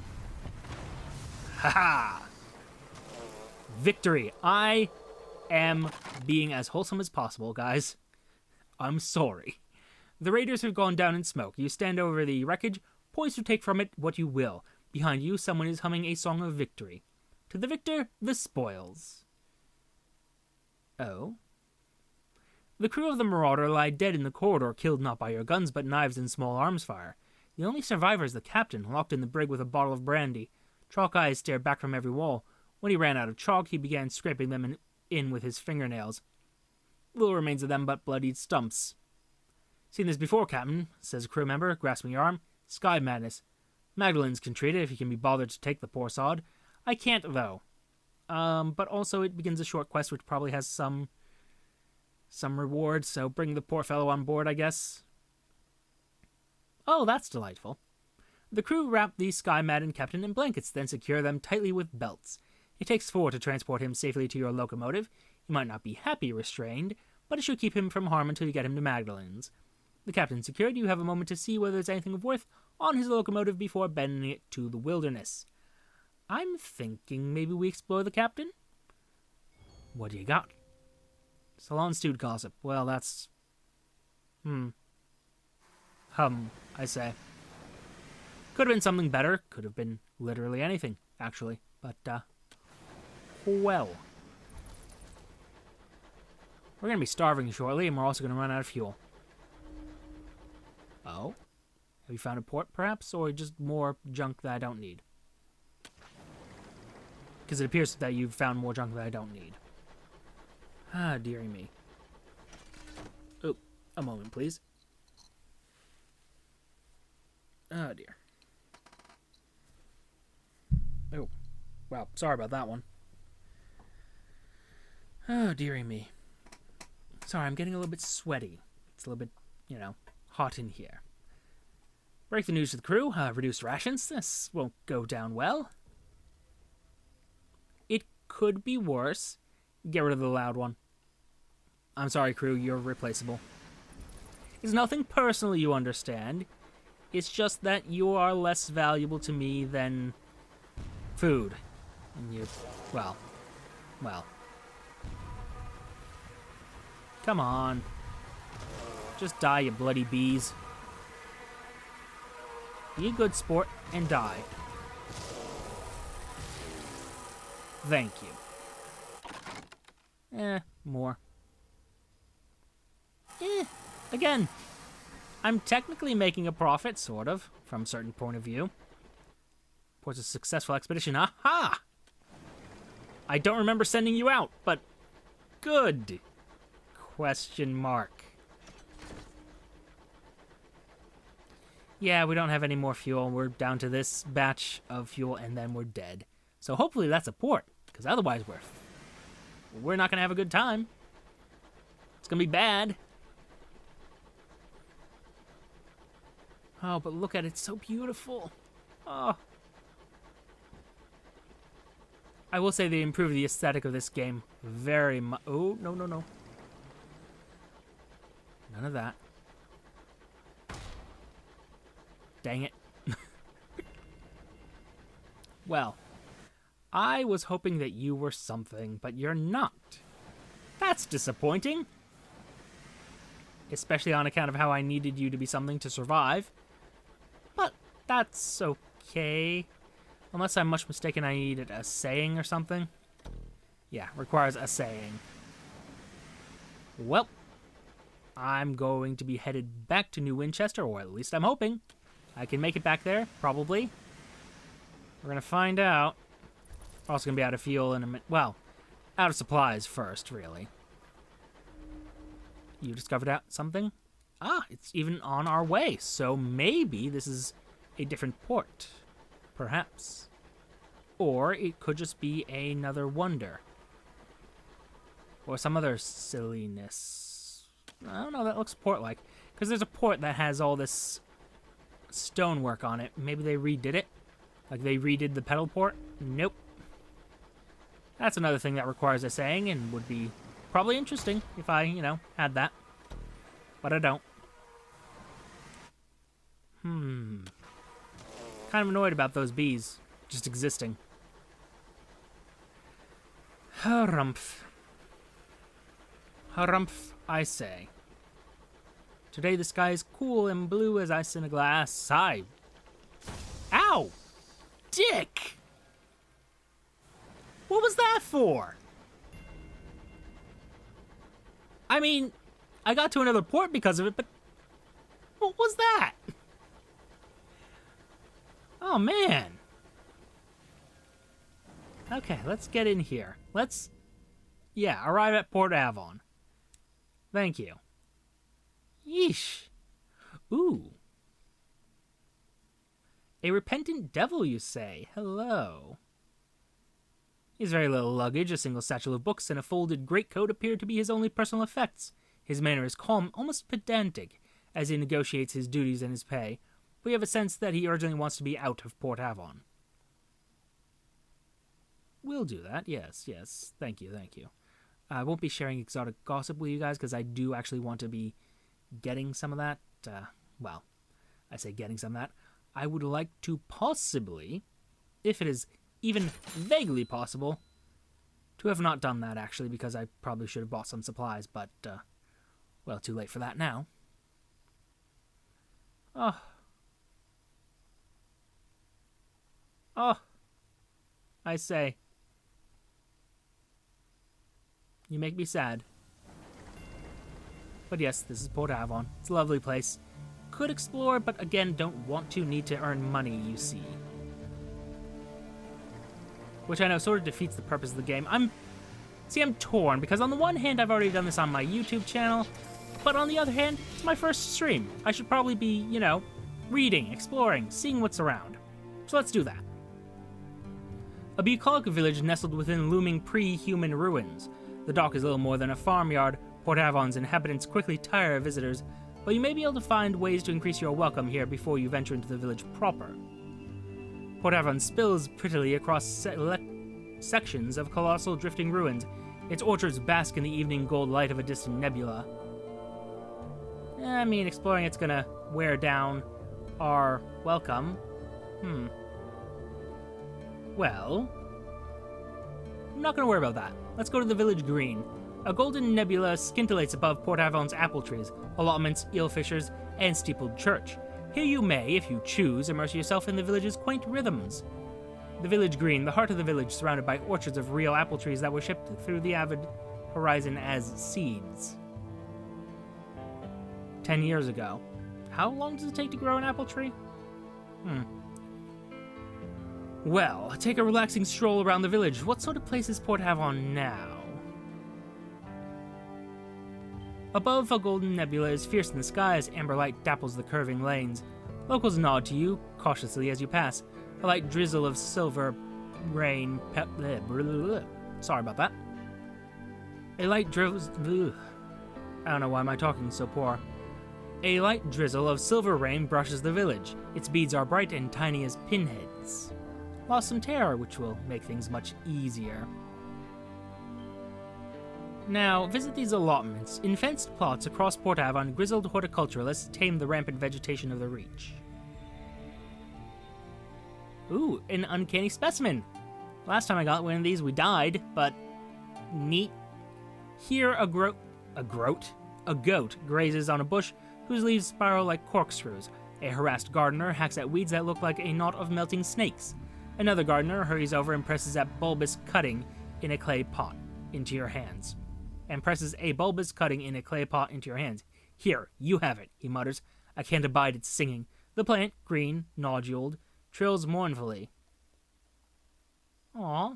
[SPEAKER 1] Haha. Victory. I am being as wholesome as possible, guys. I'm sorry. The raiders have gone down in smoke. You stand over the wreckage, poised to take from it what you will. Behind you, someone is humming a song of victory. To the victor, the spoils. Oh? The crew of the Marauder lie dead in the corridor, killed not by your guns, but knives and small arms fire. The only survivor is the captain, locked in the brig with a bottle of brandy. Chalk eyes stared back from every wall. When he ran out of chalk, he began scraping them in with his fingernails. Little remains of them but bloodied stumps. Seen this before, Captain, says a crew member, grasping your arm. Sky madness. Magdalene's can treat it if he can be bothered to take the poor sod. I can't, though. But also it begins a short quest which probably has some reward, so bring the poor fellow on board, I guess. Oh, that's delightful. The crew wrap the sky-maddened captain in blankets, then secure them tightly with belts. It takes 4 to transport him safely to your locomotive. He might not be happy restrained, but it should keep him from harm until you get him to Magdalene's. The captain secured, you have a moment to see whether there's anything of worth on his locomotive before abandoning it to the wilderness. I'm thinking maybe we explore the captain? What do you got? Salon stewed gossip. Well, that's... I say. Could have been something better. Could have been literally anything, actually. But, well. We're going to be starving shortly, and we're also going to run out of fuel. Oh? Have you found a port, perhaps? Or just more junk that I don't need? Because it appears that you've found more junk that I don't need. Ah, dearie me. Oh, a moment, please. Oh, dear. Oh, wow, sorry about that one. Oh, dearie me. Sorry, I'm getting a little bit sweaty. It's a little bit, hot in here. Break the news to the crew. Reduced rations. This won't go down well. It could be worse. Get rid of the loud one. I'm sorry, crew. You're replaceable. It's nothing personal, you understand. It's just that you are less valuable to me than food. And you... Well. Come on. Just die, you bloody bees. Be a good sport and die. Thank you. More. Again. I'm technically making a profit, sort of, from a certain point of view. Reports a successful expedition. Aha! I don't remember sending you out, but good. Question mark. Yeah, we don't have any more fuel. We're down to this batch of fuel, and then we're dead. So hopefully that's a port, because otherwise we're not going to have a good time. It's going to be bad. Oh, but look at it. It's so beautiful. Oh. I will say they improved the aesthetic of this game very much. Oh, no. None of that. Dang it. Well, I was hoping that you were something, but you're not. That's disappointing. Especially on account of how I needed you to be something to survive. But that's okay. Unless I'm much mistaken, I needed a saying or something. Yeah, requires a saying. Well, I'm going to be headed back to New Winchester, or at least I'm hoping. I can make it back there, probably. We're going to find out. We're also going to be out of fuel in a minute. Well, out of supplies first, really. You discovered out something? Ah, it's even on our way. So maybe this is a different port. Perhaps. Or it could just be another wonder. Or some other silliness. I don't know, that looks port-like. Because there's a port that has all this stonework on it. Maybe they redid it? Like they redid the pedal port? Nope. That's another thing that requires a saying and would be probably interesting if I, had that. But I don't. Kind of annoyed about those bees just existing. Harumph. Harumph, I say. Today the sky is cool and blue as ice in a glass. Sigh. Ow! Dick! What was that for? I mean, I got to another port because of it, but what was that? Oh, man. Okay, let's get in here. Arrive at Port Avon. Thank you. Yeesh. Ooh. A repentant devil, you say? Hello. His very little luggage, a single satchel of books, and a folded greatcoat appear to be his only personal effects. His manner is calm, almost pedantic, as he negotiates his duties and his pay. We have a sense that he urgently wants to be out of Port Avon. We'll do that, yes. Thank you. I won't be sharing exotic gossip with you guys, because I do actually want to be getting some of that. I say getting some of that. I would like to possibly, if it is even vaguely possible, to have not done that, actually, because I probably should have bought some supplies, but, too late for that now. Oh, I say. You make me sad. But yes, this is Port Avon. It's a lovely place. Could explore, but again, don't want to, need to earn money, you see. Which I know sort of defeats the purpose of the game. I'm torn, because on the one hand, I've already done this on my YouTube channel, but on the other hand, it's my first stream. I should probably be, reading, exploring, seeing what's around. So let's do that. A bucolic village nestled within looming pre-human ruins. The dock is little more than a farmyard. Port Avon's inhabitants quickly tire of visitors, but you may be able to find ways to increase your welcome here before you venture into the village proper. Port Avon spills prettily across sections of colossal drifting ruins. Its orchards bask in the evening gold light of a distant nebula. I mean, exploring it's gonna wear down our welcome. Well, I'm not gonna worry about that. Let's go to the village green. A golden nebula scintillates above Port Avon's apple trees, allotments, eel fishers, and steepled church. Here you may, if you choose, immerse yourself in the village's quaint rhythms. The village green, the heart of the village, surrounded by orchards of real apple trees that were shipped through the avid horizon as seeds. 10 years ago. How long does it take to grow an apple tree? Well, take a relaxing stroll around the village. What sort of place is Port Avon now? Above, a golden nebula is fierce in the sky as amber light dapples the curving lanes. Locals nod to you, cautiously as you pass. A light drizzle of silver rain sorry about that. A light drizzle... I don't know why am I talking so poor. A light drizzle of silver rain brushes the village. Its beads are bright and tiny as pinheads. Lost some terror, which will make things much easier. Now, visit these allotments. In fenced plots across Port Avon, grizzled horticulturalists tame the rampant vegetation of the reach. Ooh, an uncanny specimen. Last time I got one of these, we died, but neat. Here, a goat grazes on a bush whose leaves spiral like corkscrews. A harassed gardener hacks at weeds that look like a knot of melting snakes. Another gardener hurries over and presses a bulbous cutting in a clay pot into your hands. Here, you have it, he mutters. I can't abide its singing. The plant, green, noduled, trills mournfully. Aw.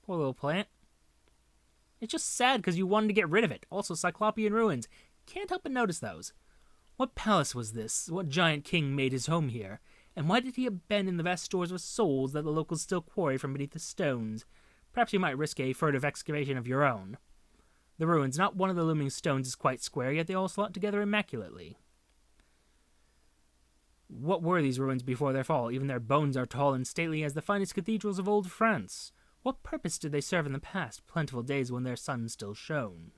[SPEAKER 1] Poor little plant. It's just sad because you wanted to get rid of it. Also, Cyclopean ruins. Can't help but notice those. What palace was this? What giant king made his home here? And why did he abandon the vast stores of souls that the locals still quarry from beneath the stones? Perhaps you might risk a furtive excavation of your own. The ruins, not one of the looming stones is quite square, yet they all slot together immaculately. What were these ruins before their fall? Even their bones are tall and stately as the finest cathedrals of old France. What purpose did they serve in the past, plentiful days when their sun still shone?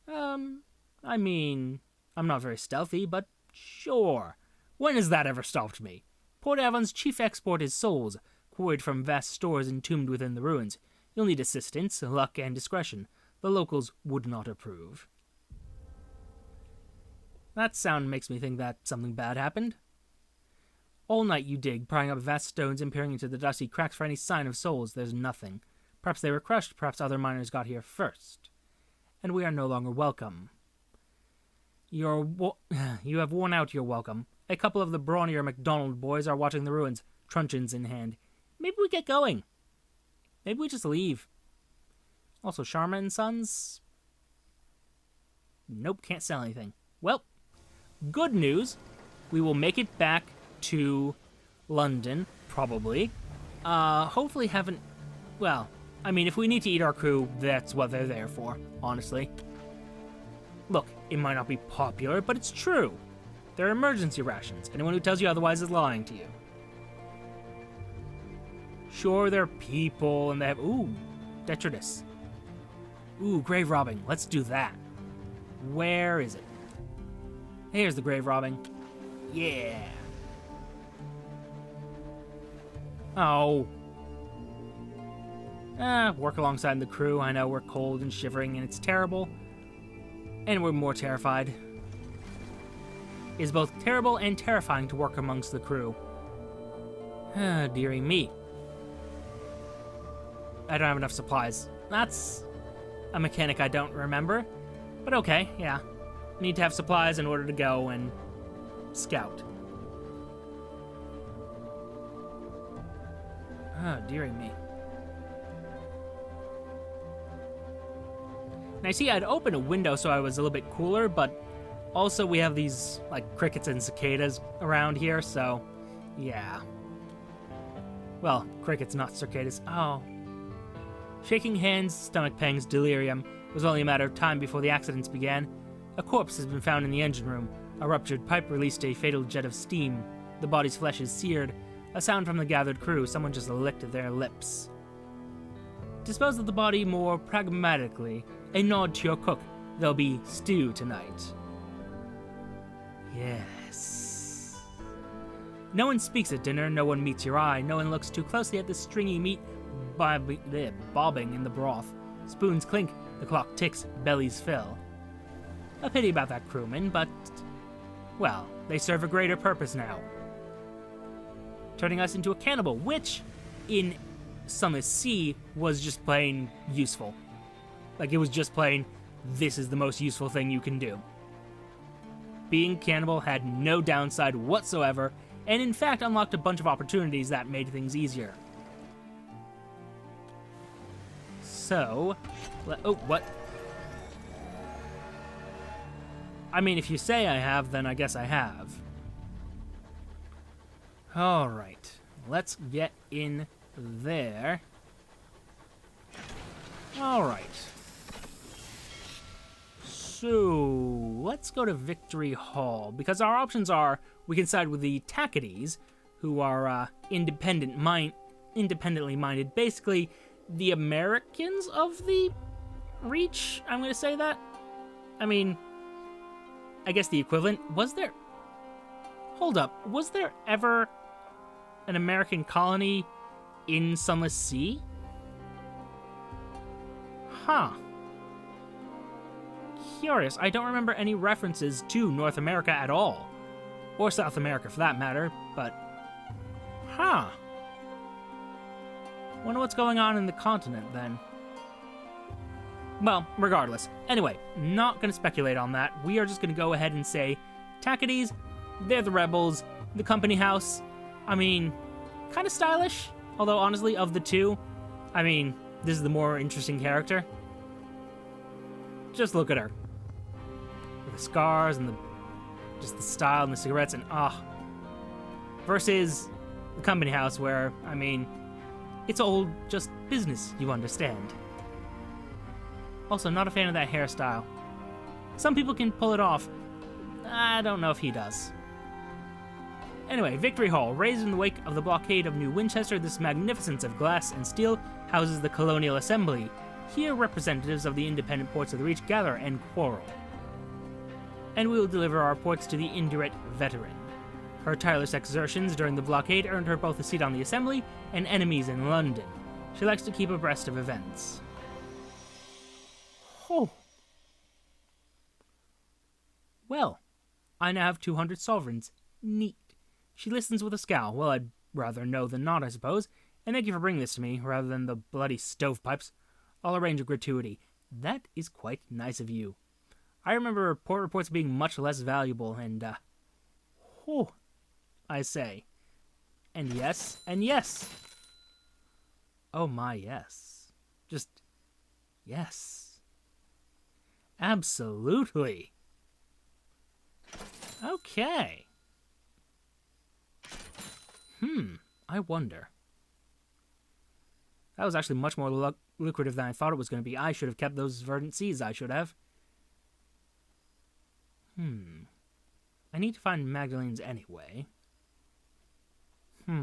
[SPEAKER 1] I mean, I'm not very stealthy, but sure. When has that ever stopped me? Port Avon's chief export is souls, quarried from vast stores entombed within the ruins. You'll need assistance, luck, and discretion. The locals would not approve. That sound makes me think that something bad happened. All night you dig, prying up vast stones and peering into the dusty cracks for any sign of souls. There's nothing. Perhaps they were crushed, perhaps other miners got here first. and we are no longer welcome. You have worn out your welcome. A couple of the brawnier MacDonald boys are watching the ruins, truncheons in hand. Maybe we get going. Maybe we just leave. Also, Sharma and Sons? Nope, can't sell anything. Well, good news. We will make it back to London, probably. Hopefully haven't... Well, I mean, if we need to eat our crew, that's what they're there for, honestly. Look, it might not be popular, but it's true. They're emergency rations. Anyone who tells you otherwise is lying to you. Sure, they're people, and they have... Ooh, detritus. Ooh, grave robbing. Let's do that. Where is it? Here's the grave robbing. Yeah. Oh. Work alongside the crew. I know we're cold and shivering and it's terrible. And we're more terrified. It's both terrible and terrifying to work amongst the crew. Dearie me. I don't have enough supplies. That's a mechanic I don't remember. But okay, yeah. Need to have supplies in order to go and scout. Dearie me. And I see I'd open a window so I was a little bit cooler, but also we have these, like, crickets and cicadas around here, so, yeah. Well, crickets, not cicadas. Oh. Shaking hands, stomach pangs, delirium. It was only a matter of time before the accidents began. A corpse has been found in the engine room. A ruptured pipe released a fatal jet of steam. The body's flesh is seared. A sound from the gathered crew. Someone just licked their lips. Dispose of the body more pragmatically. A nod to your cook. There'll be stew tonight. Yes. No one speaks at dinner. No one meets your eye. No one looks too closely at the stringy meat bobbing in the broth. Spoons clink. The clock ticks. Bellies fill. A pity about that crewman, but... well, they serve a greater purpose now. Turning us into a cannibal, which, in Sunless Sea, was just plain useful. Like, it was just plain, this is the most useful thing you can do. Being cannibal had no downside whatsoever, and in fact unlocked a bunch of opportunities that made things easier. So... oh, what? I mean, if you say I have, then I guess I have. Alright, let's get in there. Alright. So, let's go to Victory Hall, because our options are, we can side with the Tackities, who are independently minded, basically the Americans of the Reach, I'm going to say that. I mean, I guess the equivalent. Was there... hold up, was there ever an American colony in Sunless Sea? Huh. Curious, I don't remember any references to North America at all. Or South America for that matter, but... huh. Wonder what's going on in the continent then. Well, regardless. Anyway, not gonna speculate on that. We are just gonna go ahead and say, Tackities, they're the rebels. The company house, I mean, kind of stylish. Although, honestly, of the two, I mean, this is the more interesting character. Just look at her. With the scars and just the style and the cigarettes and versus the company house where, I mean, it's all just business, you understand. Also, not a fan of that hairstyle. Some people can pull it off. I don't know if he does. Anyway, Victory Hall. Raised in the wake of the blockade of New Winchester, this magnificence of glass and steel houses the Colonial Assembly. Here, representatives of the independent ports of the Reach gather and quarrel. And we will deliver our reports to the Indurate veteran. Her tireless exertions during the blockade earned her both a seat on the Assembly and enemies in London. She likes to keep abreast of events. Oh. Well, I now have 200 sovereigns. Neat. She listens with a scowl. Well, I'd rather know than not, I suppose. And thank you for bringing this to me, rather than the bloody stovepipes. I'll arrange a gratuity. That is quite nice of you. I remember port reports being much less valuable, and, whew, I say. And yes, and yes. Oh my, yes. Just, yes. Absolutely. Okay. I wonder. That was actually much more lucrative than I thought it was going to be. I should have kept those verdant seeds, I should have. I need to find Magdalene's anyway. It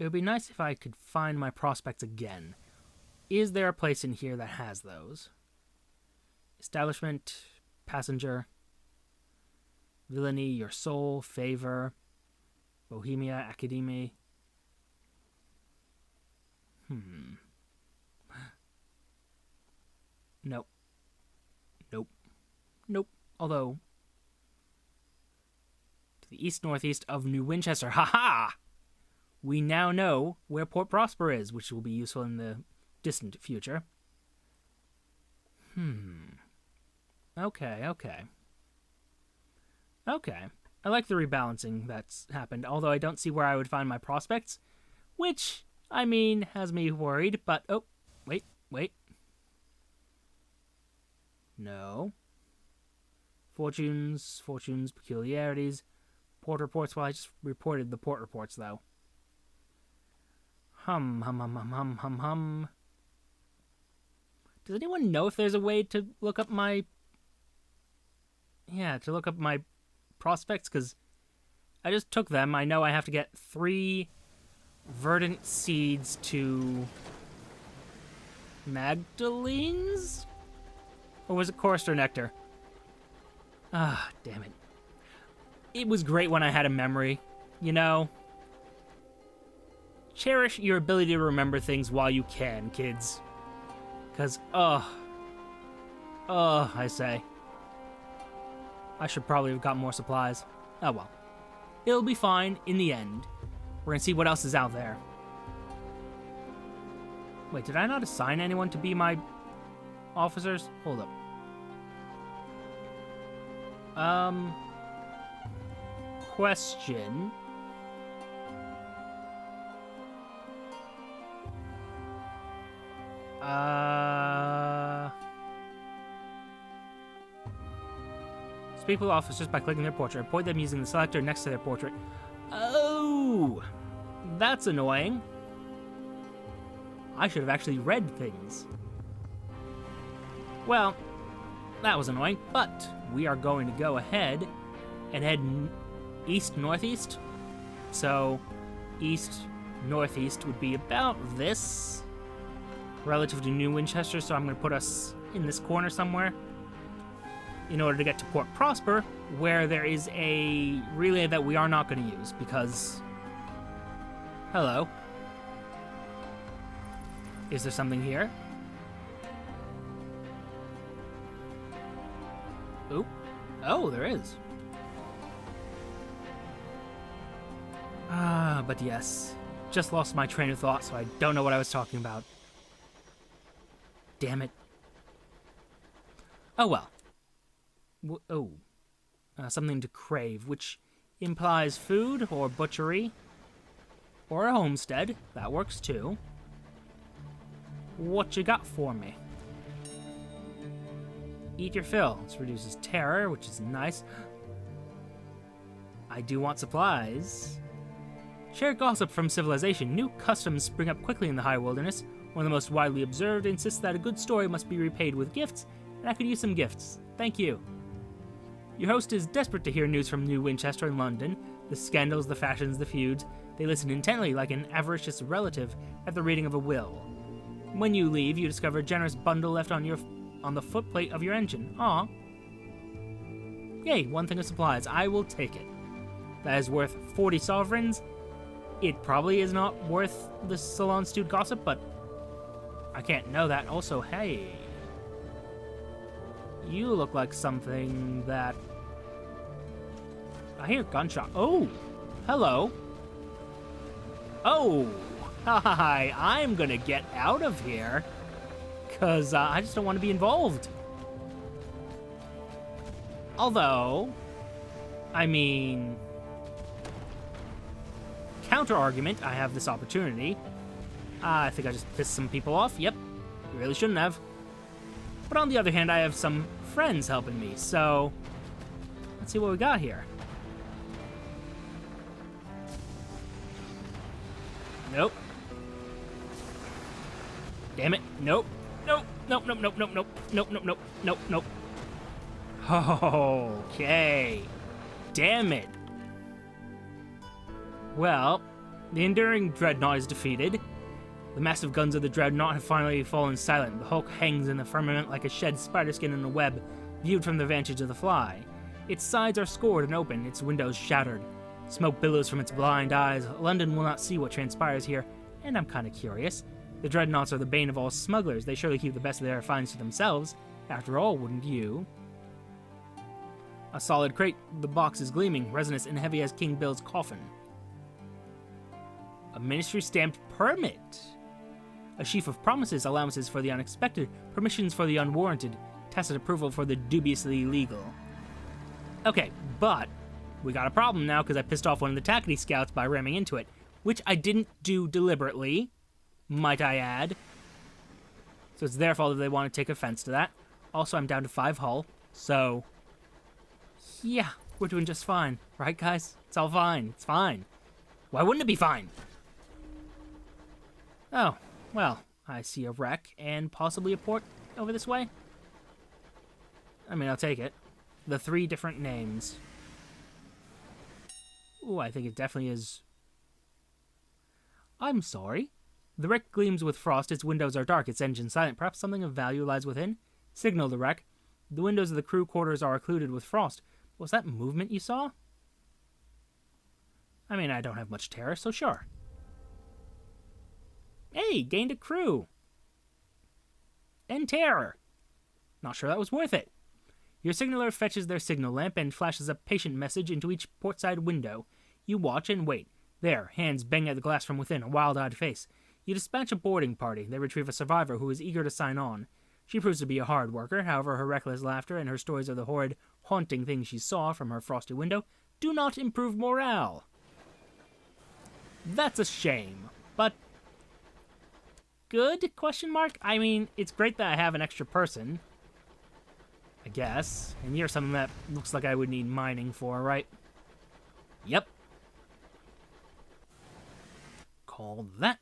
[SPEAKER 1] would be nice if I could find my prospects again. Is there a place in here that has those? Establishment, passenger, villainy, your soul, favor, Bohemia, Academy. Nope. Nope. Nope. Although, to the east-northeast of New Winchester. Ha-ha! We now know where Port Prosper is, which will be useful in the distant future. Okay. I like the rebalancing that's happened, although I don't see where I would find my prospects, which, I mean, has me worried, but, oh, wait. No. Fortunes, peculiarities, port reports. Well, I just reported the port reports, though. Hum. Does anyone know if there's a way to look up my... Yeah, to look up my prospects? Because I just took them. I know I have to get 3 verdant seeds to Magdalene's? Or was it Chorister Nectar? Ah, damn it. It was great when I had a memory, you know? Cherish your ability to remember things while you can, kids. Because, I say. I should probably have got more supplies. Oh well. It'll be fine in the end. We're gonna see what else is out there. Wait, did I not assign anyone to be my officers? Hold up. Question. Speak with officers by clicking their portrait. Point them using the selector next to their portrait. Oh! That's annoying. I should have actually read things. Well, that was annoying, but we are going to go ahead and head east-northeast. So, east-northeast would be about this, relative to New Winchester, so I'm going to put us in this corner somewhere in order to get to Port Prosper, where there is a relay that we are not going to use, because... Hello. Is there something here? Oop. Oh, there is. But yes. Just lost my train of thought, so I don't know what I was talking about. Damn it. Oh well. Something to crave, which implies food, or butchery, or a homestead. That works too. What you got for me? Eat your fill. This reduces terror, which is nice. I do want supplies. Share gossip from civilization. New customs spring up quickly in the high wilderness. One of the most widely observed insists that a good story must be repaid with gifts, and I could use some gifts. Thank you. Your host is desperate to hear news from New Winchester and London. The scandals, the fashions, the feuds. They listen intently like an avaricious relative at the reading of a will. When you leave, you discover a generous bundle left on the footplate of your engine. Aw. Yay, 1 thing of supplies. I will take it. That is worth 40 sovereigns. It probably is not worth the salon stewed gossip, but I can't know that. Also, hey, you look like something that... I hear gunshot. Oh, hello. Oh, Hi, I'm gonna get out of here. Because I just don't want to be involved. Although, I mean, counter argument, I have this opportunity. I think I just pissed some people off. Yep, really shouldn't have. But on the other hand, I have some friends helping me, so let's see what we got here. Nope. Damn it. Nope. Nope. Nope. Nope. Nope. Nope. Nope. Nope. Nope. Nope. Nope. Nope. Okay. Damn it. Well, the enduring dreadnought is defeated. The massive guns of the dreadnought have finally fallen silent. The Hulk hangs in the firmament like a shed spider skin in a web, viewed from the vantage of the fly. Its sides are scored and open, its windows shattered. Smoke billows from its blind eyes. London will not see what transpires here, and I'm kind of curious. The dreadnoughts are the bane of all smugglers. They surely keep the best of their finds to themselves. After all, wouldn't you? A solid crate. The box is gleaming, resinous and heavy as King Bill's coffin. A ministry-stamped permit. A sheaf of promises, allowances for the unexpected, permissions for the unwarranted, tacit approval for the dubiously legal. Okay, but we got a problem now because I pissed off one of the Tackety Scouts by ramming into it, which I didn't do deliberately, might I add. So it's their fault if they want to take offense to that. Also, I'm down to 5 hull, so yeah, we're doing just fine. Right, guys? It's all fine. It's fine. Why wouldn't it be fine? Oh, well, I see a wreck and possibly a port over this way. I mean, I'll take it. The 3 different names. Ooh, I think it definitely is. I'm sorry. The wreck gleams with frost, its windows are dark, its engine silent. Perhaps something of value lies within? Signal the wreck. The windows of the crew quarters are occluded with frost. Was that movement you saw? I mean, I don't have much terror, so sure. Hey, gained a crew. And terror. Not sure that was worth it. Your signaler fetches their signal lamp and flashes a patient message into each portside window. You watch and wait. There, hands bang at the glass from within, a wild-eyed face. You dispatch a boarding party. They retrieve a survivor who is eager to sign on. She proves to be a hard worker. However, her reckless laughter and her stories of the horrid, haunting things she saw from her frosty window do not improve morale. That's a shame, but good? Question mark? I mean, it's great that I have an extra person, I guess. And you're something that looks like I would need mining for, right? Yep. Call that.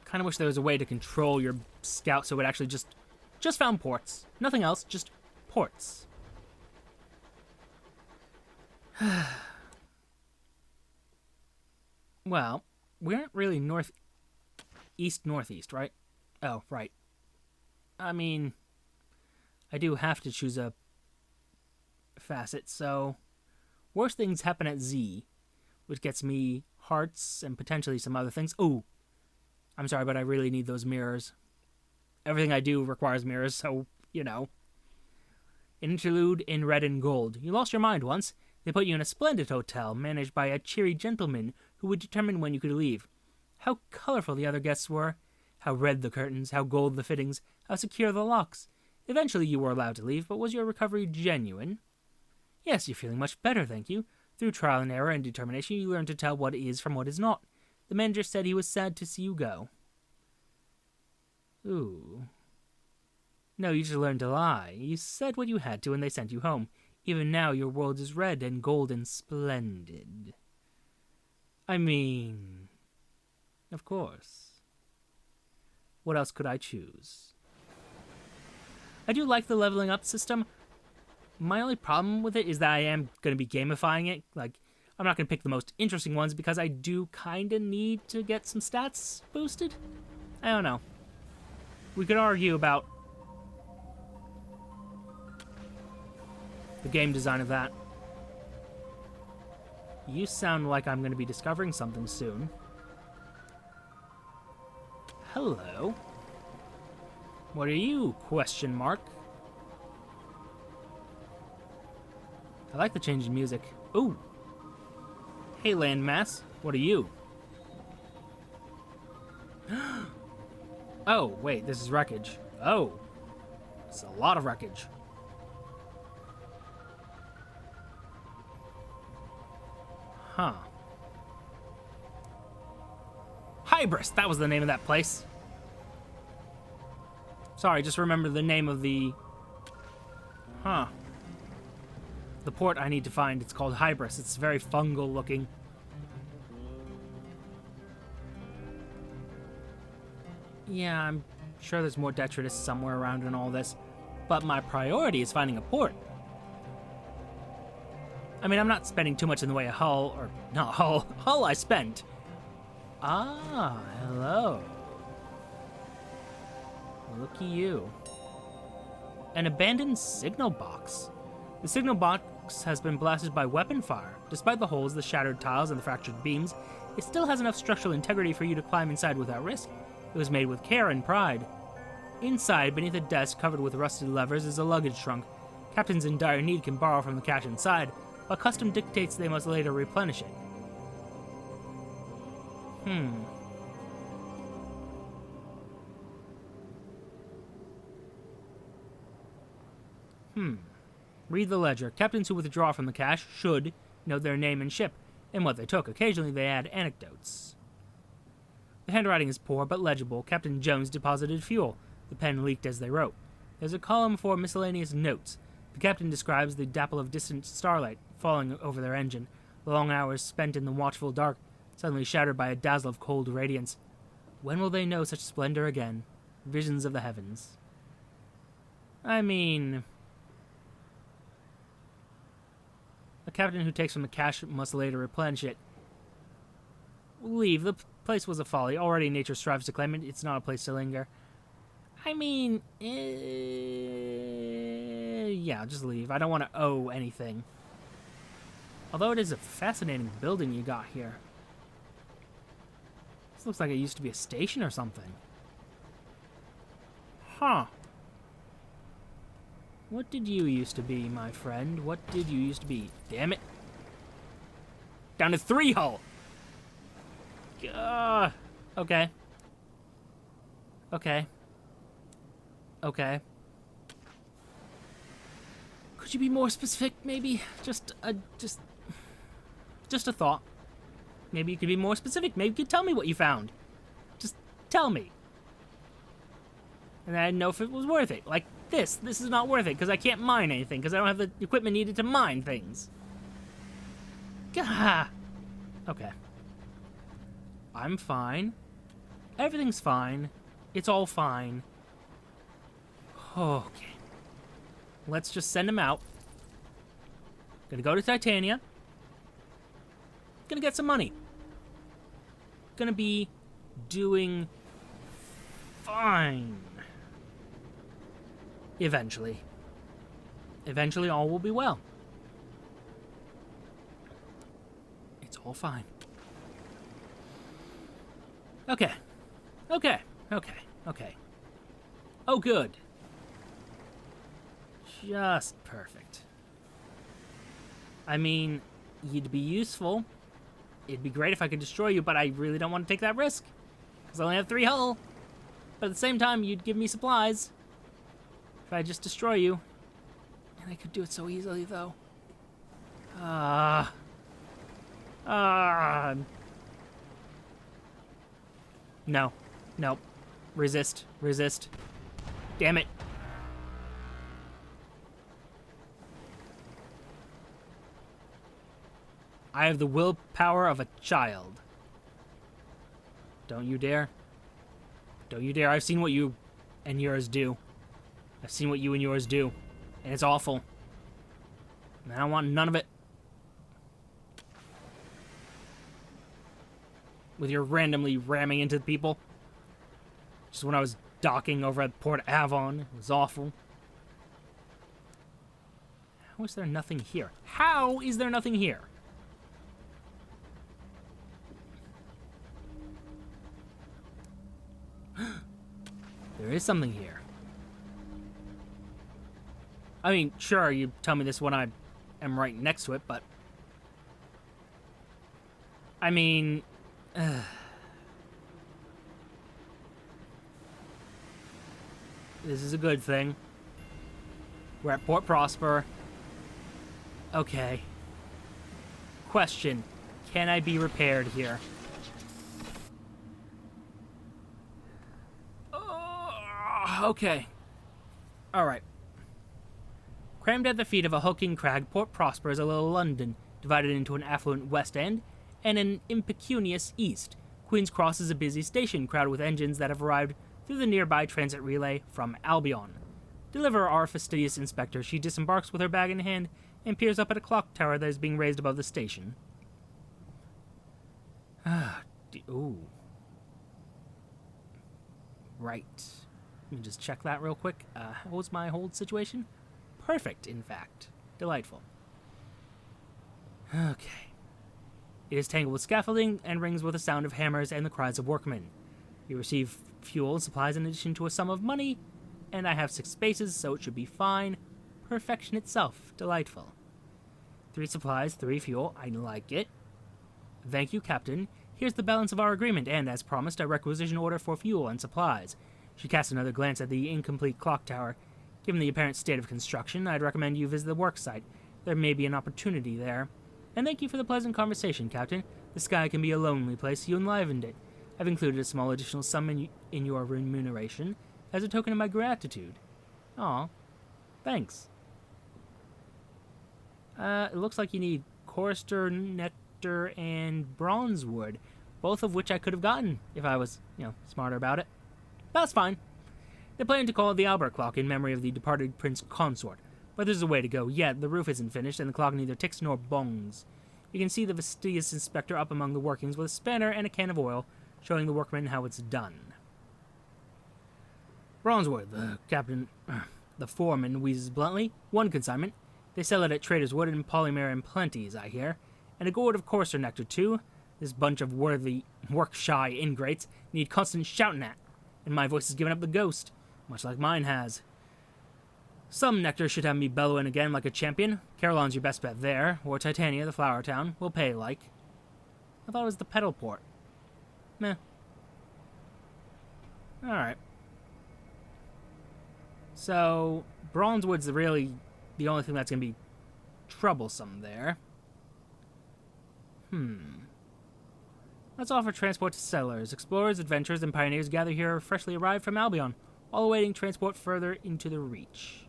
[SPEAKER 1] Kind of wish there was a way to control your scout so it actually just found ports. Nothing else, just ports. Well, we aren't really northeast, right? Oh, right. I mean, I do have to choose a facet, so worse things happen at Z, which gets me hearts and potentially some other things. Ooh, I'm sorry, but I really need those mirrors. Everything I do requires mirrors, so, you know. An interlude in red and gold. You lost your mind once. They put you in a splendid hotel, managed by a cheery gentleman who would determine when you could leave. How colorful the other guests were. How red the curtains, how gold the fittings, how secure the locks. Eventually you were allowed to leave, but was your recovery genuine? Yes, you're feeling much better, thank you. Through trial and error and determination, you learned to tell what is from what is not. The manager said he was sad to see you go. Ooh. No, you just learned to lie. You said what you had to and they sent you home. Even now your world is red and gold and splendid. I mean, of course. What else could I choose? I do like the leveling up system. My only problem with it is that I am going to be gamifying it. Like, I'm not going to pick the most interesting ones because I do kind of need to get some stats boosted. I don't know. We could argue about the game design of that. You sound like I'm going to be discovering something soon. Hello. What are you? Question mark. I like the change in music. Ooh. Hey, landmass. What are you? Oh, wait, this is wreckage. Oh. It's a lot of wreckage. Huh. Hybris, that was the name of that place. Sorry, just remember the name of the... Huh. The port I need to find, it's called Hybris. It's very fungal looking. Yeah, I'm sure there's more detritus somewhere around in all this. But my priority is finding a port. I mean, I'm not spending too much in the way of hull, or not hull. Hull I spent. Ah, hello. Looky you. An abandoned signal box. The signal box has been blasted by weapon fire. Despite the holes, the shattered tiles, and the fractured beams, it still has enough structural integrity for you to climb inside without risk. It was made with care and pride. Inside, beneath a desk covered with rusted levers, is a luggage trunk. Captains in dire need can borrow from the cache inside, but custom dictates they must later replenish it. Read the ledger. Captains who withdraw from the cache should note their name and ship, and what they took. Occasionally they add anecdotes. The handwriting is poor, but legible. Captain Jones deposited fuel. The pen leaked as they wrote. There's a column for miscellaneous notes. The captain describes the dapple of distant starlight falling over their engine, the long hours spent in the watchful dark, suddenly shattered by a dazzle of cold radiance. When will they know such splendor again? Visions of the heavens. I mean... A captain who takes from the cache must later replenish it. Leave. The place was a folly. Already nature strives to claim it. It's not a place to linger. I mean... yeah, just leave. I don't want to owe anything. Although it is a fascinating building you got here. This looks like it used to be a station or something. Huh. What did you used to be, my friend? What did you used to be? Damn it. Down to 3 hull. Okay. Okay. Okay. Could you be more specific, maybe? Just a thought. Maybe you could be more specific. Maybe you could tell me what you found. Just tell me. And I'd know if it was worth it. Like this. This is not worth it because I can't mine anything because I don't have the equipment needed to mine things. Gah. Okay. I'm fine. Everything's fine. It's all fine. Okay. Let's just send him out. Gonna go to Titania. Gonna get some money. Gonna be doing fine. Eventually. Eventually all will be well. It's all fine. Okay. Okay. Okay. Okay. Oh, good. Just perfect. I mean, you'd be useful. It'd be great if I could destroy you, but I really don't want to take that risk. Because I only have 3 hull. But at the same time, you'd give me supplies. If I just destroy you. And I could do it so easily, though. No. Nope. Resist. Resist. Damn it. I have the willpower of a child. Don't you dare. Don't you dare. I've seen what you and yours do. I've seen what you and yours do. And it's awful. And I don't want none of it. With your randomly ramming into people. Just when I was docking over at Port Avon. It was awful. How is there nothing here? How is there nothing here? There is something here. I mean, sure, you tell me this when I am right next to it, but... I mean... This is a good thing. We're at Port Prosper. Okay. Question. Can I be repaired here? Okay. Alright. Crammed at the feet of a hulking crag, Port Prosper is a little London, divided into an affluent West End and an impecunious East. Queen's Cross is a busy station, crowded with engines that have arrived through the nearby transit relay from Albion. Deliver our fastidious inspector. She disembarks with her bag in hand and peers up at a clock tower that is being raised above the station. Ooh. Right. Let me just check that real quick. What was my hold situation? Perfect, in fact. Delightful. Okay. It is tangled with scaffolding and rings with the sound of hammers and the cries of workmen. You receive fuel and supplies in addition to a sum of money, and I have 6 spaces, so it should be fine. Perfection itself. Delightful. 3 supplies, 3 fuel. I like it. Thank you, Captain. Here's the balance of our agreement, and, as promised, a requisition order for fuel and supplies. She casts another glance at the incomplete clock tower. Given the apparent state of construction, I'd recommend you visit the work site. There may be an opportunity there. And thank you for the pleasant conversation, Captain. The sky can be a lonely place. You enlivened it. I've included a small additional sum in your remuneration as a token of my gratitude. Aw, thanks. It looks like you need chorister, nectar, and bronzewood, both of which I could have gotten if I was, smarter about it. That's fine. They plan to call it the Albert clock in memory of the departed prince consort, but there's a way to go yet. The roof isn't finished, and the clock neither ticks nor bongs. You can see the fastidious inspector up among the workings with a spanner and a can of oil, showing the workmen how it's done. Bronzewood, the foreman wheezes bluntly. 1 consignment. They sell it at Trader's Wood and Polymer in plenties, I hear. And a gourd of coarser nectar, too. This bunch of worthy, work-shy ingrates need constant shouting at, and my voice has given up the ghost, much like mine has. Some nectar should have me bellowing again like a champion. Caroline's your best bet there, or Titania, the flower town. Will pay like. I thought it was the pedal port. Meh. Alright. So, bronzewood's really the only thing that's going to be troublesome there. Let's offer transport to settlers. Explorers, adventurers, and pioneers gather here freshly arrived from Albion, all awaiting transport further into the Reach.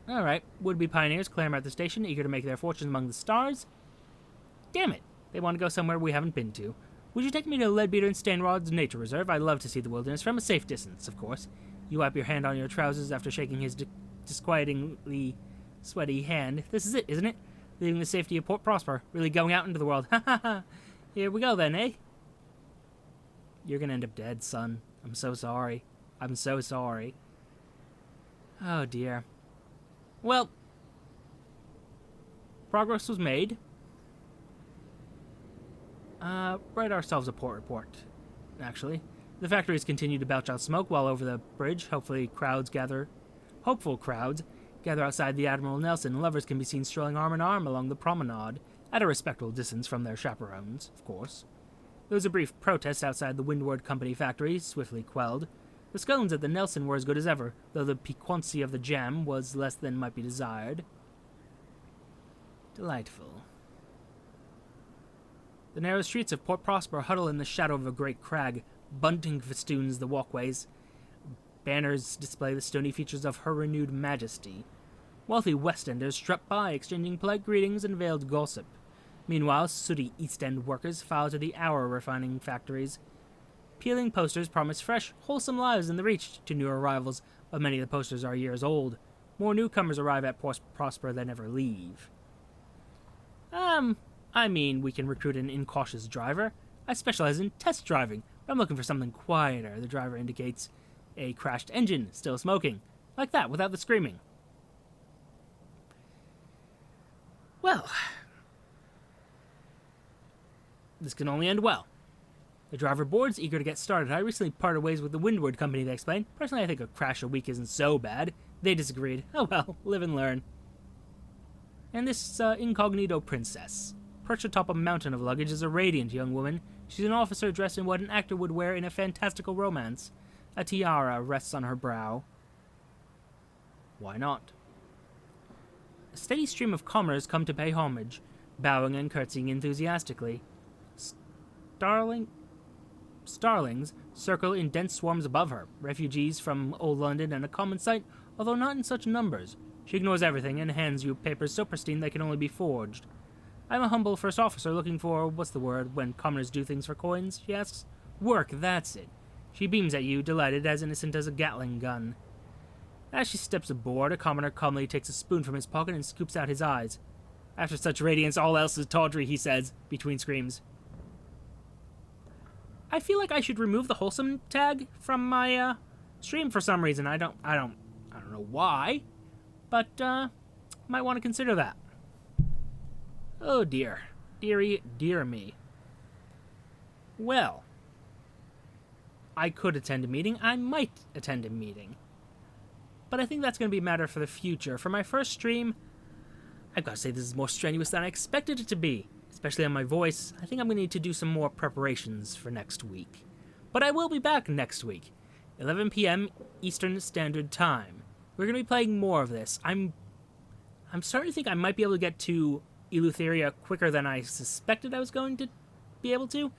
[SPEAKER 1] Alright, would-be pioneers clamor at the station, eager to make their fortunes among the stars. Damn it, they want to go somewhere we haven't been to. Would you take me to Leadbeater and Stanrod's nature reserve? I'd love to see the wilderness, from a safe distance, of course. You wipe your hand on your trousers after shaking his disquietingly sweaty hand. This is it, isn't it? Leaving the safety of Port Prosper, really going out into the world. Ha ha ha! Here we go then, eh? You're gonna end up dead, son. I'm so sorry. I'm so sorry. Oh dear. Well, progress was made. Write ourselves a port report, actually. The factories continue to belch out smoke while over the bridge, hopeful crowds gather outside the Admiral Nelson, and lovers can be seen strolling arm in arm along the promenade, at a respectable distance from their chaperones, of course. There was a brief protest outside the Windward Company factory, swiftly quelled. The scones at the Nelson were as good as ever, though the piquancy of the jam was less than might be desired. Delightful. The narrow streets of Port Prosper huddle in the shadow of a great crag. Bunting festoons the walkways. Banners display the stony features of her renewed majesty. Wealthy West Enders strut by, exchanging polite greetings and veiled gossip. Meanwhile, sooty East End workers file to the hour refining factories. Peeling posters promise fresh, wholesome lives in the Reach to new arrivals, but many of the posters are years old. More newcomers arrive at Port Prosper than ever leave. We can recruit an incautious driver. I specialize in test driving, but I'm looking for something quieter. The driver indicates a crashed engine, still smoking. Like that, without the screaming. Well, this can only end well. The driver boards, eager to get started. I recently parted ways with the Windward Company, they explained. Personally, I think a crash a week isn't so bad. They disagreed. Oh well, live and learn. And this incognito princess. Perched atop a mountain of luggage is a radiant young woman. She's an officer dressed in what an actor would wear in a fantastical romance. A tiara rests on her brow. Why not? A steady stream of commoners come to pay homage, bowing and curtsying enthusiastically. Starlings circle in dense swarms above her, refugees from old London and a common sight, although not in such numbers. She ignores everything and hands you papers so pristine they can only be forged. I'm a humble first officer looking for, what's the word, when commoners do things for coins, she asks. Work, that's it. She beams at you, delighted, as innocent as a Gatling gun. As she steps aboard, a commoner calmly takes a spoon from his pocket and scoops out his eyes. After such radiance, all else is tawdry, he says, between screams. I feel like I should remove the wholesome tag from my stream for some reason. I don't know why, but might want to consider that. Oh dear, dear me. Well, I could attend a meeting. I might attend a meeting, but I think that's going to be a matter for the future. For my first stream, I've got to say this is more strenuous than I expected it to be. Especially on my voice, I think I'm going to need to do some more preparations for next week. But I will be back next week, 11 p.m. Eastern Standard Time. We're going to be playing more of this. I'm starting to think I might be able to get to Eleutheria quicker than I suspected I was going to be able to.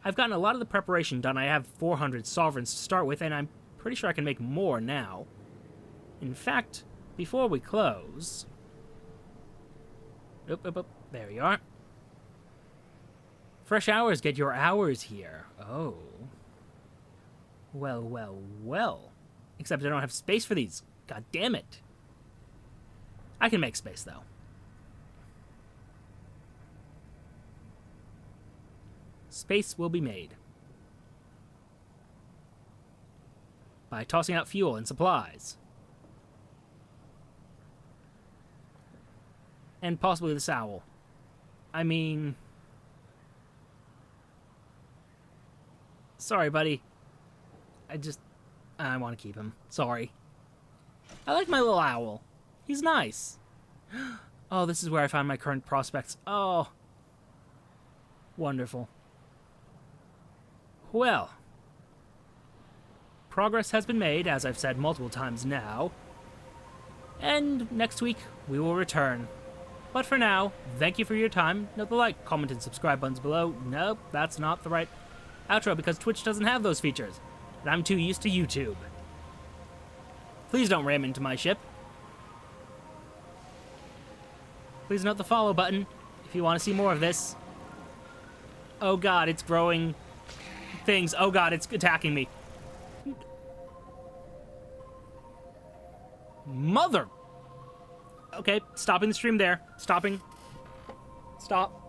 [SPEAKER 1] I've gotten a lot of the preparation done. I have 400 sovereigns to start with, and I'm pretty sure I can make more now. In fact, before we close... There you are. Fresh hours, get your hours here. Oh. Well. Except I don't have space for these. God damn it. I can make space, though. Space will be made. By tossing out fuel and supplies. And possibly this owl. I mean... Sorry, buddy. I want to keep him. Sorry. I like my little owl. He's nice. Oh, this is where I find my current prospects. Oh. Wonderful. Well. Progress has been made, as I've said multiple times now. And next week, we will return. But for now, thank you for your time. Note the like, comment, and subscribe buttons below. Nope, that's not the right outro because Twitch doesn't have those features. And I'm too used to YouTube. Please don't ram into my ship. Please note the follow button if you want to see more of this. Oh god, it's growing things. Oh god, it's attacking me. Mother! Okay, stopping the stream there. Stopping. Stop.